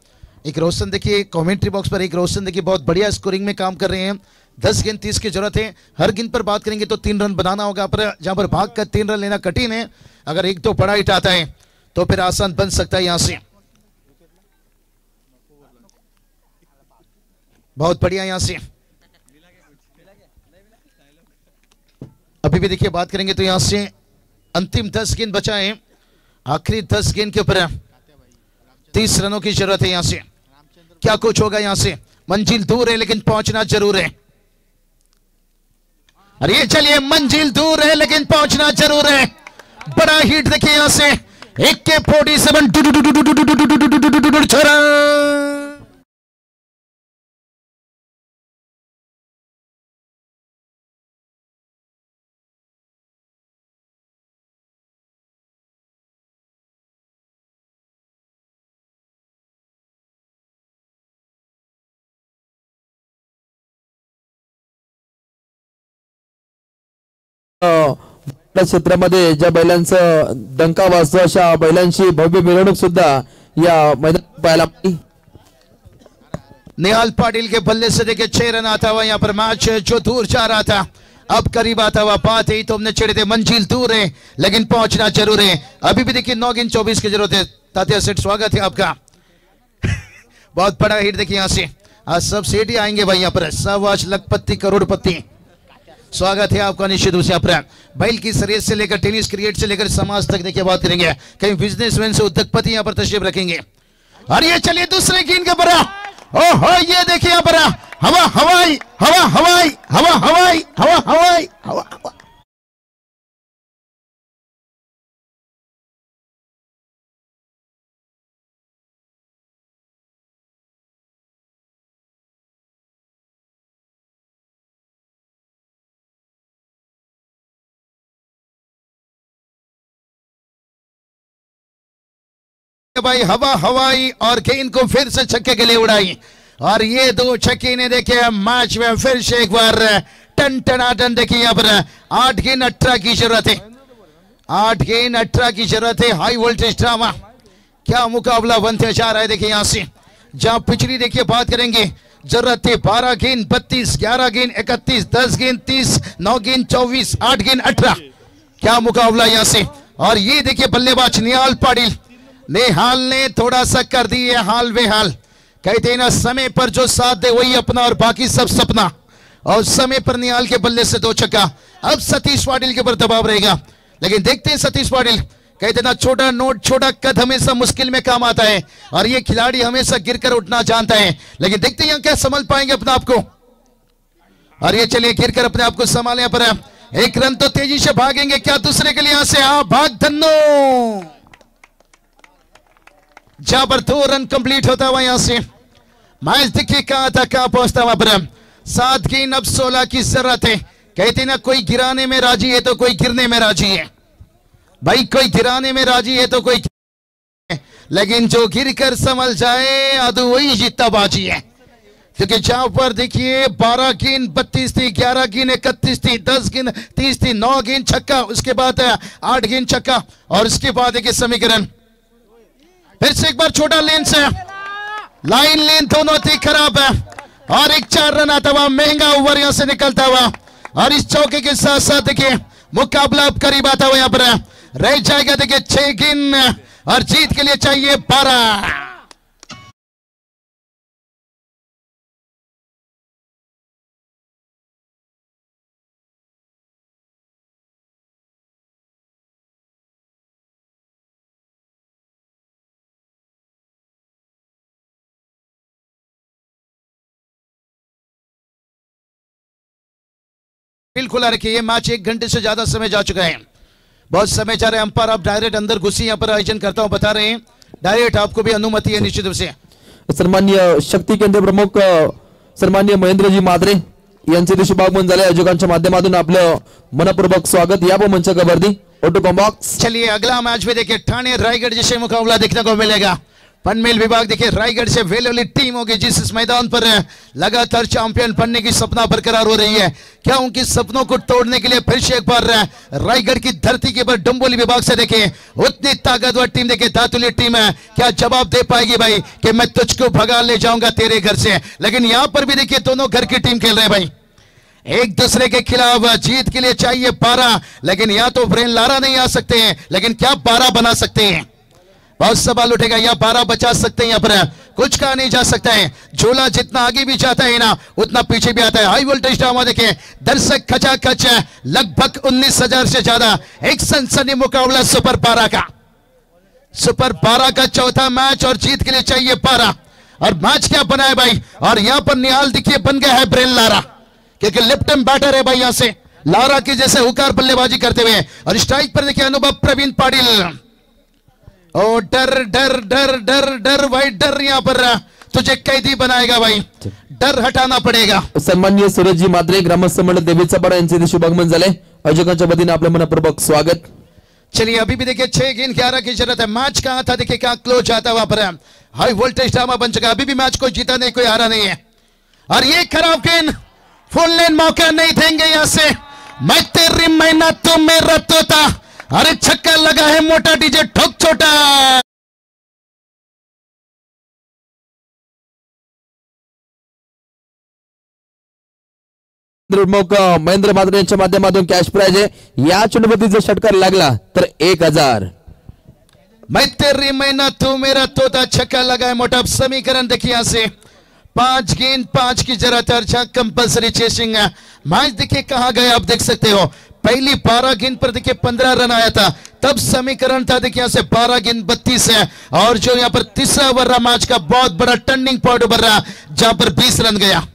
एक रोशन देखिए कमेंट्री बॉक्स पर, एक रोशन देखिए बहुत बढ़िया स्कोरिंग में काम कर रहे हैं। 10 गेंद 30 की जरूरत है। हर गेंद पर बात करेंगे तो 3 रन बनाना होगा, पर जहां पर भाग कर 3 रन लेना कठिन है, अगर 1-2 बड़ा हिट आता है तो फिर आसान बन सकता है। यहां से बहुत बढ़िया यहां से अभी भी देखिए बात करेंगे तो यहां से अंतिम 10 गेंद बचा है, आखिरी 10 गेंद के ऊपर 30 रनों की जरूरत है यहां से। क्या कुछ होगा यहां से? मंजिल दूर है लेकिन पहुंचना जरूर है। अरे ये चलिए, मंजिल दूर है लेकिन पहुंचना जरूर है। बड़ा हिट देखिए यहां से, 1K47 क्षेत्रामध्ये ज्या बैलांचं डंका वाजतो अशा बैलांची भव्य मिरवणूक सुद्धा या मैदानात पाहायला मिळाली। निहाल पाटिल के बल्ले से देखिए 6 रन आता हुआ यहाँ पर मैच जो दूर जा रहा था अब करीब आता हुआ। बात ही तो हमने छेड़े थे, मंजिल दूर है लेकिन पहुंचना जरूर है। अभी भी देखिए 9 गेंद 24 की जरूरत है। तात्या सेठ स्वागत है आपका। बहुत बड़ा हिट देखिए यहाँ से, आज सब सेठ ही आएंगे भाई यहाँ पर, 1.25 लखपति करोड़पति। स्वागत है आपका निश्चित रूप से। यहाँ पर बैल की शरीर से लेकर टेनिस क्रिकेट से लेकर समाज तक देखिए बात करेंगे। कहीं बिजनेसमैन से उद्योगपति यहाँ पर तशरीफ रखेंगे। और ये चलिए दूसरे गेंद के ऊपर, ओहो ये देखिए यहाँ पर हवा हवाई हवा हवाई हवा हवाई हवा हवाई हवा हवा। भाई हवा हवाई और गेंद को फिर से छक्के के लिए उड़ाई। और ये 2 छक्के ने देखे मैच में फिर से एक बार टन टनाटन देखिए। यहाँ पर 8 गेंद 18 की जरूरत है, 8 गेंद 18 की जरूरत है। हाई वोल्टेज ड्रामा, क्या मुकाबला बनते जा रहा है देखिए यहाँ से। जहां पिछली देखिए बात करेंगे, जरूरत है 12 गेंद 32, 11 गेंद 31, 10 गेंद 30, 9 गेंद 24, 8 गेंद 18। क्या मुकाबला यहाँ से। और ये देखिए बल्लेबाज निहाल पाटिल, निहाल ने थोड़ा सा कर दी है हाल बेहाल। कहते हैं ना, समय पर जो साथ दे वही अपना और बाकी सब सपना। और समय पर निहाल के बल्ले से 2 छक्का। अब सतीश पाटिल के ऊपर दबाव रहेगा, लेकिन देखते हैं सतीश पाटिल। कहते ना, छोटा नोट छोटा कद हमेशा मुश्किल में काम आता है और ये खिलाड़ी हमेशा गिरकर उठना जानता है। लेकिन देखते हैं क्या संभल पाएंगे अपने आप को। और ये चलिए गिरकर अपने आप को संभाले। पर 1 रन तो तेजी से भागेंगे, क्या दूसरे के लिए यहां से भाग धन्नो। जहां पर 2 रन कंप्लीट होता हुआ यहां से मैच देखिए कहां था कहां पहुंचता हुआ। पर 7 गेंद अब 16 की जरूरत है। कहते ना, कोई गिराने में राजी है तो कोई गिरने में राजी है। भाई कोई गिराने में राजी है तो कोई, लेकिन जो गिर कर संभल जाए आदू वही जीतता बाजी है। क्योंकि जहां पर देखिए 12 गेंद 32 थी, 11 गेंद 31 थी, 10 गेंद 30 थी, 9 गेंद छक्का, उसके बाद 8 गेंद छक्का और उसके बाद देखिए समीकरण फिर से एक बार छोटा लेन से लाइन लेन दोनों थी खराब है। और एक 4 रन आता हुआ महंगा ओवर यहां से निकलता हुआ। और इस चौके के साथ साथ देखिए मुकाबला अब करीब आता हुआ। यहां पर रह जाएगा देखिए 6 गेंद और जीत के लिए चाहिए 12। बिल्कुल रखिए, ये मैच 1 घंटे से ज्यादा समय जा चुका है, बहुत समय जा रहा है। अंपायर आप डायरेक्ट अंदर घुसी यहाँ पर आयोजन करता हूं बता रहे हैं, डायरेक्ट आपको भी अनुमति है निश्चित रूप से। सन्माननीय शक्ती केंद्र प्रमुख सन्माननीय महेंद्रजी माद्रे यांचे दिवशी आगमन झाले। आयोजकांच्या माध्यमातून आपलं मनपूर्वक स्वागत। या मंचावरती ऑटो कॉम्बॉक्स। चलिए अगला मैच में देखिए ठाणे रायगढ़ जैसे मुकाबला देखने को मिलेगा। पनमेल विभाग देखिए रायगढ़ से वेलोली टीम होगी जिस इस मैदान पर लगातार चैंपियन बनने की सपना बरकरार हो रही है। क्या उनके सपनों को तोड़ने के लिए फिर से एक बार रायगढ़ की धरती के ऊपर डंबोली विभाग से देखिए उतनी ताकतवर टीम देखिए दातुली टीम है, क्या जवाब दे पाएगी भाई कि मैं तुझको भगा ले जाऊंगा तेरे घर से। लेकिन यहां पर भी देखिए दोनों घर की टीम खेल रहे हैं भाई, एक दूसरे के खिलाफ। जीत के लिए चाहिए 12, लेकिन यहां तो ब्रेन लारा नहीं आ सकते हैं, लेकिन क्या 12 बना सकते हैं? बहुत सवाल उठेगा, या 12 बचा सकते हैं? यहाँ पर कुछ कहा नहीं जा सकता है। झोला जितना आगे भी जाता है ना उतना पीछे भी आता है। हाई वोल्टेज ड्रामा देखें, दर्शक खचाखच लगभग 19,000 से ज्यादा, एक सनसनी मुकाबला सुपर 12 का। सुपर 12 का चौथा मैच और जीत के लिए चाहिए 12। और मैच क्या बना है भाई, और यहां पर निहाल देखिए बन गया है ब्रेन लारा, क्योंकि लेफ्ट हैंड बैटर है भाई यहां से लारा की जैसे हुकार बल्लेबाजी करते हुए। और स्ट्राइक पर देखिए अनुभव प्रवीण पाटिल। ओ डर डर डर डर डर भाई डर, यहां पर तुझे कैदी बनाएगा भाई, डर हटाना पडेगा। सन्माननीय सूरजजी मात्रे ग्रामस्थ मंडळ देवीचा पाडा यांचे शुभागमन झाले। आयोजकांच्या वतीने आपलं मनपूर्वक स्वागत। चलिए अभी भी देखिए 6 गेंद 11 की जरूरत है। मैच कहां था देखिए, क्या क्लोज आता वहां पर हाई वोल्टेज ड्रामा बन चुका है। अभी भी मैच को जीता नहीं, कोई हारा नहीं है। और ये खराब गेंद, फुल लेन मौका नहीं देंगे यहां से। मैं तेरी मेहनत तो मेरा तोता, अरे छक्का लगा है मोटा डीजे ठोक छोटा। महेंद्र मात्रे यांच्या माध्यमातून कॅश प्राइज आहे। या चुंबकीचा षटकार लागला तर 1000। मैं तेरी मेहनत तू मेरा तोता, छक्का लगा है मोटा। समीकरण देखिए यहां से 5 गेंद 5 की जरूरत है। कंपल्सरी चेसिंग मैच देखिए कहां गए आप देख सकते हो। पहली 12 गेंद पर देखिए 15 रन आया था, तब समीकरण था देखिए यहां से 12 गेंद 32 है। और जो यहां पर तीसरा ओवर रहा मैच का, बहुत बड़ा टर्निंग पॉइंट ओवर रहा जहां पर 20 रन गया।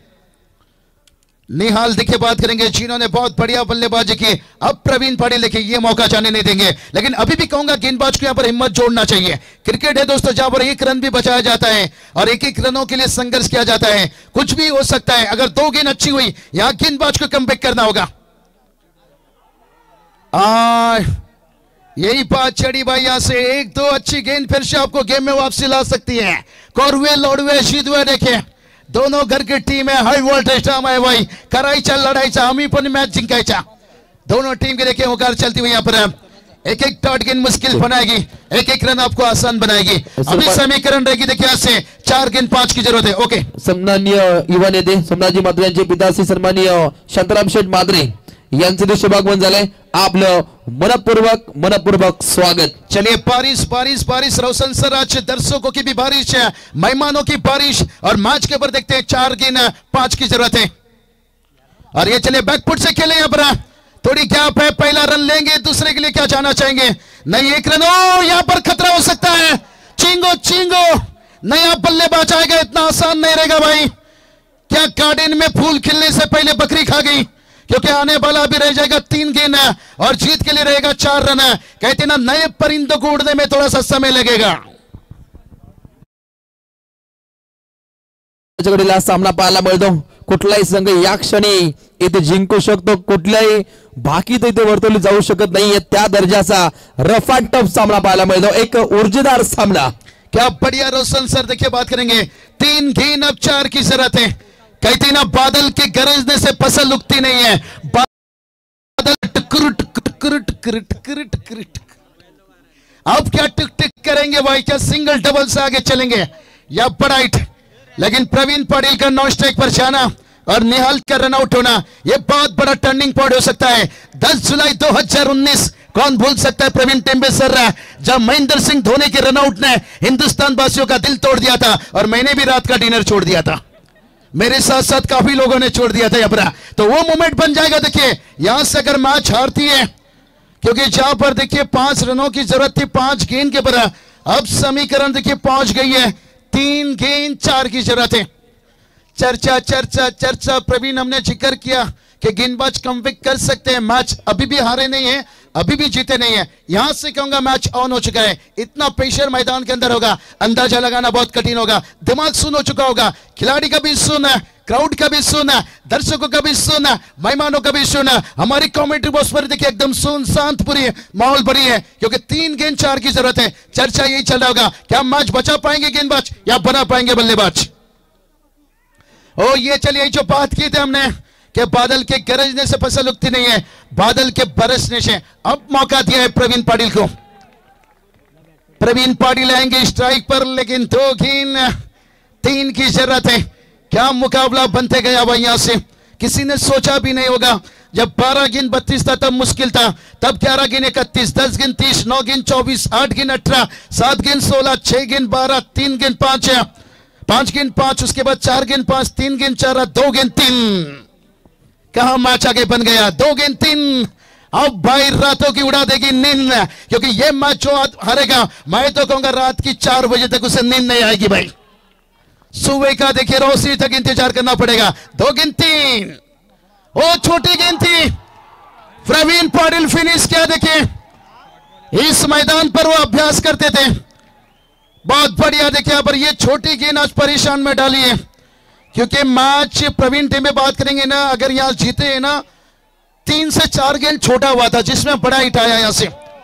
निहाल देखिए बात करेंगे, जिन्होंने बहुत बढ़िया बल्लेबाजी की। अब प्रवीण पाटिल देखिए ये मौका जाने नहीं देंगे, लेकिन अभी भी कहूंगा गेंदबाज को यहां पर हिम्मत जोड़ना चाहिए। क्रिकेट है दोस्तों जहां पर 1 रन भी बचाया जाता है और 1-1 रनों के लिए संघर्ष किया जाता है। कुछ भी हो सकता है। अगर 2 गेंद अच्छी हुई, यहां गेंदबाज को कमबैक करना होगा। यही बात चढ़ी भाई, यहां से 1-2 अच्छी गेंद फिर से आपको गेम में वापसी ला सकती है। कोरवे लोडवे शीदवे देखिए दोनों घर की टीम है। हाई वोल्टेज ड्रामा है भाई, करायचा लढायचा, आम्ही पण मॅच जिंकायचा। दोनों टीम के देखिए होकार चलती हुई यहाँ पर 1-1 डॉट गेंद मुश्किल बनाएगी, 1-1 रन आपको आसान बनाएगी। अभी समीकरण रहेगी देखिए यहाँ से 4 गेंद 5 की जरूरत है। ओके, सन्माननीय युवा नेते सम्राजी मात्रे यांचे पिताश्री सन्माननीय शांताराम शेठ मात्रे यांचे शुभागमन झाले। आपलं मनपूर्वक स्वागत। चलिए बारिश बारिश बारिश, रोशन सर आज दर्शकों की भी बारिश है, मेहमानों की बारिश। और मैच के ऊपर देखते हैं 4 गेंद 5 की जरूरत है। और ये चलिए बैकफुट से खेले यहाँ पर, थोड़ी गैप है। पहला रन लेंगे, दूसरे के लिए क्या जाना चाहेंगे? नहीं 1 रन, ओ यहाँ पर खतरा हो सकता है। चिंगो चिंगो नया बल्लेबाज आएगा, इतना आसान नहीं रहेगा भाई। क्या गार्डन में फूल खिलने से पहले बकरी खा गई? क्योंकि आने वाला भी रह जाएगा 3 गेंद और जीत के लिए रहेगा 4 रन। कहते ना नए परिंदों को उड़ने में थोड़ा सा समय लगेगा। त्याच्याकडे सामना पाहायला मिळतो। कुठलाही संघ या क्षणी इथे जिंकू शकतो, कुठल्याही भाकीत इथे वर्तवली जाऊ शकत नाहीये, त्या दर्जाचा रफ अँड टफ सामना पाहायला मिळतो। एक ऊर्जेदार सामना। क्या बढ़िया रोशन सर देखिए बात करेंगे। 3 गेंद अब 4 की जरूरत है। कहते ना बादल के गरजने से फसल उगती नहीं है। बादल टुकुर टुकुर टुकुर टुकुर टुकुर। अब क्या टिक टिक करेंगे भाई? क्या सिंगल डबल से आगे चलेंगे या बड़ाइट? लेकिन प्रवीण पाटिल का नॉन स्ट्राइक पर जाना और निहाल का रन आउट होना, यह बहुत बड़ा टर्निंग पॉइंट हो सकता है। 10 जुलाई 2019, कौन भूल सकता है प्रवीण टेम्बे सर, जब महेंद्र सिंह धोनी के रनआउट ने हिंदुस्तान वासियों का दिल तोड़ दिया था और मैंने भी रात का डिनर छोड़ दिया था। मेरे साथ साथ काफी लोगों ने छोड़ दिया था यपरा, तो वो मोमेंट बन जाएगा। देखिए यहां से अगर मैच हारती है, क्योंकि जहां पर देखिए 5 रनों की जरूरत थी 5 गेंद के पर, अब समीकरण देखिए पहुंच गई है 3 गेंद 4 की जरूरत है। चर्चा चर्चा चर्चा, प्रवीण हमने जिक्र किया कि गेंदबाज कमबैक कर सकते हैं। मैच अभी भी हारे नहीं है, अभी भी जीते नहीं है। यहां से कहूंगा मैच ऑन हो चुका है। इतना प्रेशर मैदान के अंदर होगा, अंदाजा लगाना बहुत कठिन होगा। दिमाग सुन हो चुका होगा, खिलाड़ी का भी सुन, क्राउड का भी सुन, दर्शकों का भी सुन, मेहमानों का भी सुन। हमारी कमेंट्री बॉक्स पर देखिए एकदम सुन शांत पूरी माहौल भरी है, क्योंकि 3 गेंद 4 की जरूरत है। चर्चा यही चल रहा होगा, क्या मैच बचा पाएंगे गेंदबाज या बना पाएंगे बल्लेबाज? ओ ये चलिए जो बात की थी हमने कि बादल के गरजने से फसल उगती नहीं है, बादल के बरसने से। अब मौका दिया है प्रवीण पाटिल को। प्रवीण पाटिल आएंगे स्ट्राइक पर, लेकिन 2 गेंद 3 की जरूरत है। क्या मुकाबला बनते गया भाई यहां से, किसी ने सोचा भी नहीं होगा। जब 12 गेंद 32 था तब मुश्किल था, तब 11 गेंद 31, 10 गेंद 30, 9 गेंद 24, 8 गेंद 18, 7 गेंद 16, 6 गेंद 12, 3 गेंद 5, 5 गेंद 5, उसके बाद 4 गेंद 5, 3 गेंद 4, 2 गेंद 3। कहां मैच आगे बन गया? 2 गेंद 3, अब भाई रातों की उड़ा देगी नींद, क्योंकि ये मैच जो हारेगा मैं तो कहूंगा रात की 4 बजे तक उसे नींद नहीं आएगी भाई। सुबह का देखिए रोशनी तक इंतजार करना पड़ेगा। 2 गिनती, ओ छोटी गेंद थी, प्रवीण पाटिल फिनिश किया। देखिए इस मैदान पर वो अभ्यास करते थे, बहुत बढ़िया। देखिए यहाँ पर ये छोटी गेंद आज परेशान में डाली है, क्योंकि मैच प्रवीण टीम में बात करेंगे ना, अगर यहाँ जीते हैं ना 3 से 4 गेंद छोटा हुआ था, जिसमें बड़ा हिट आया यहां से।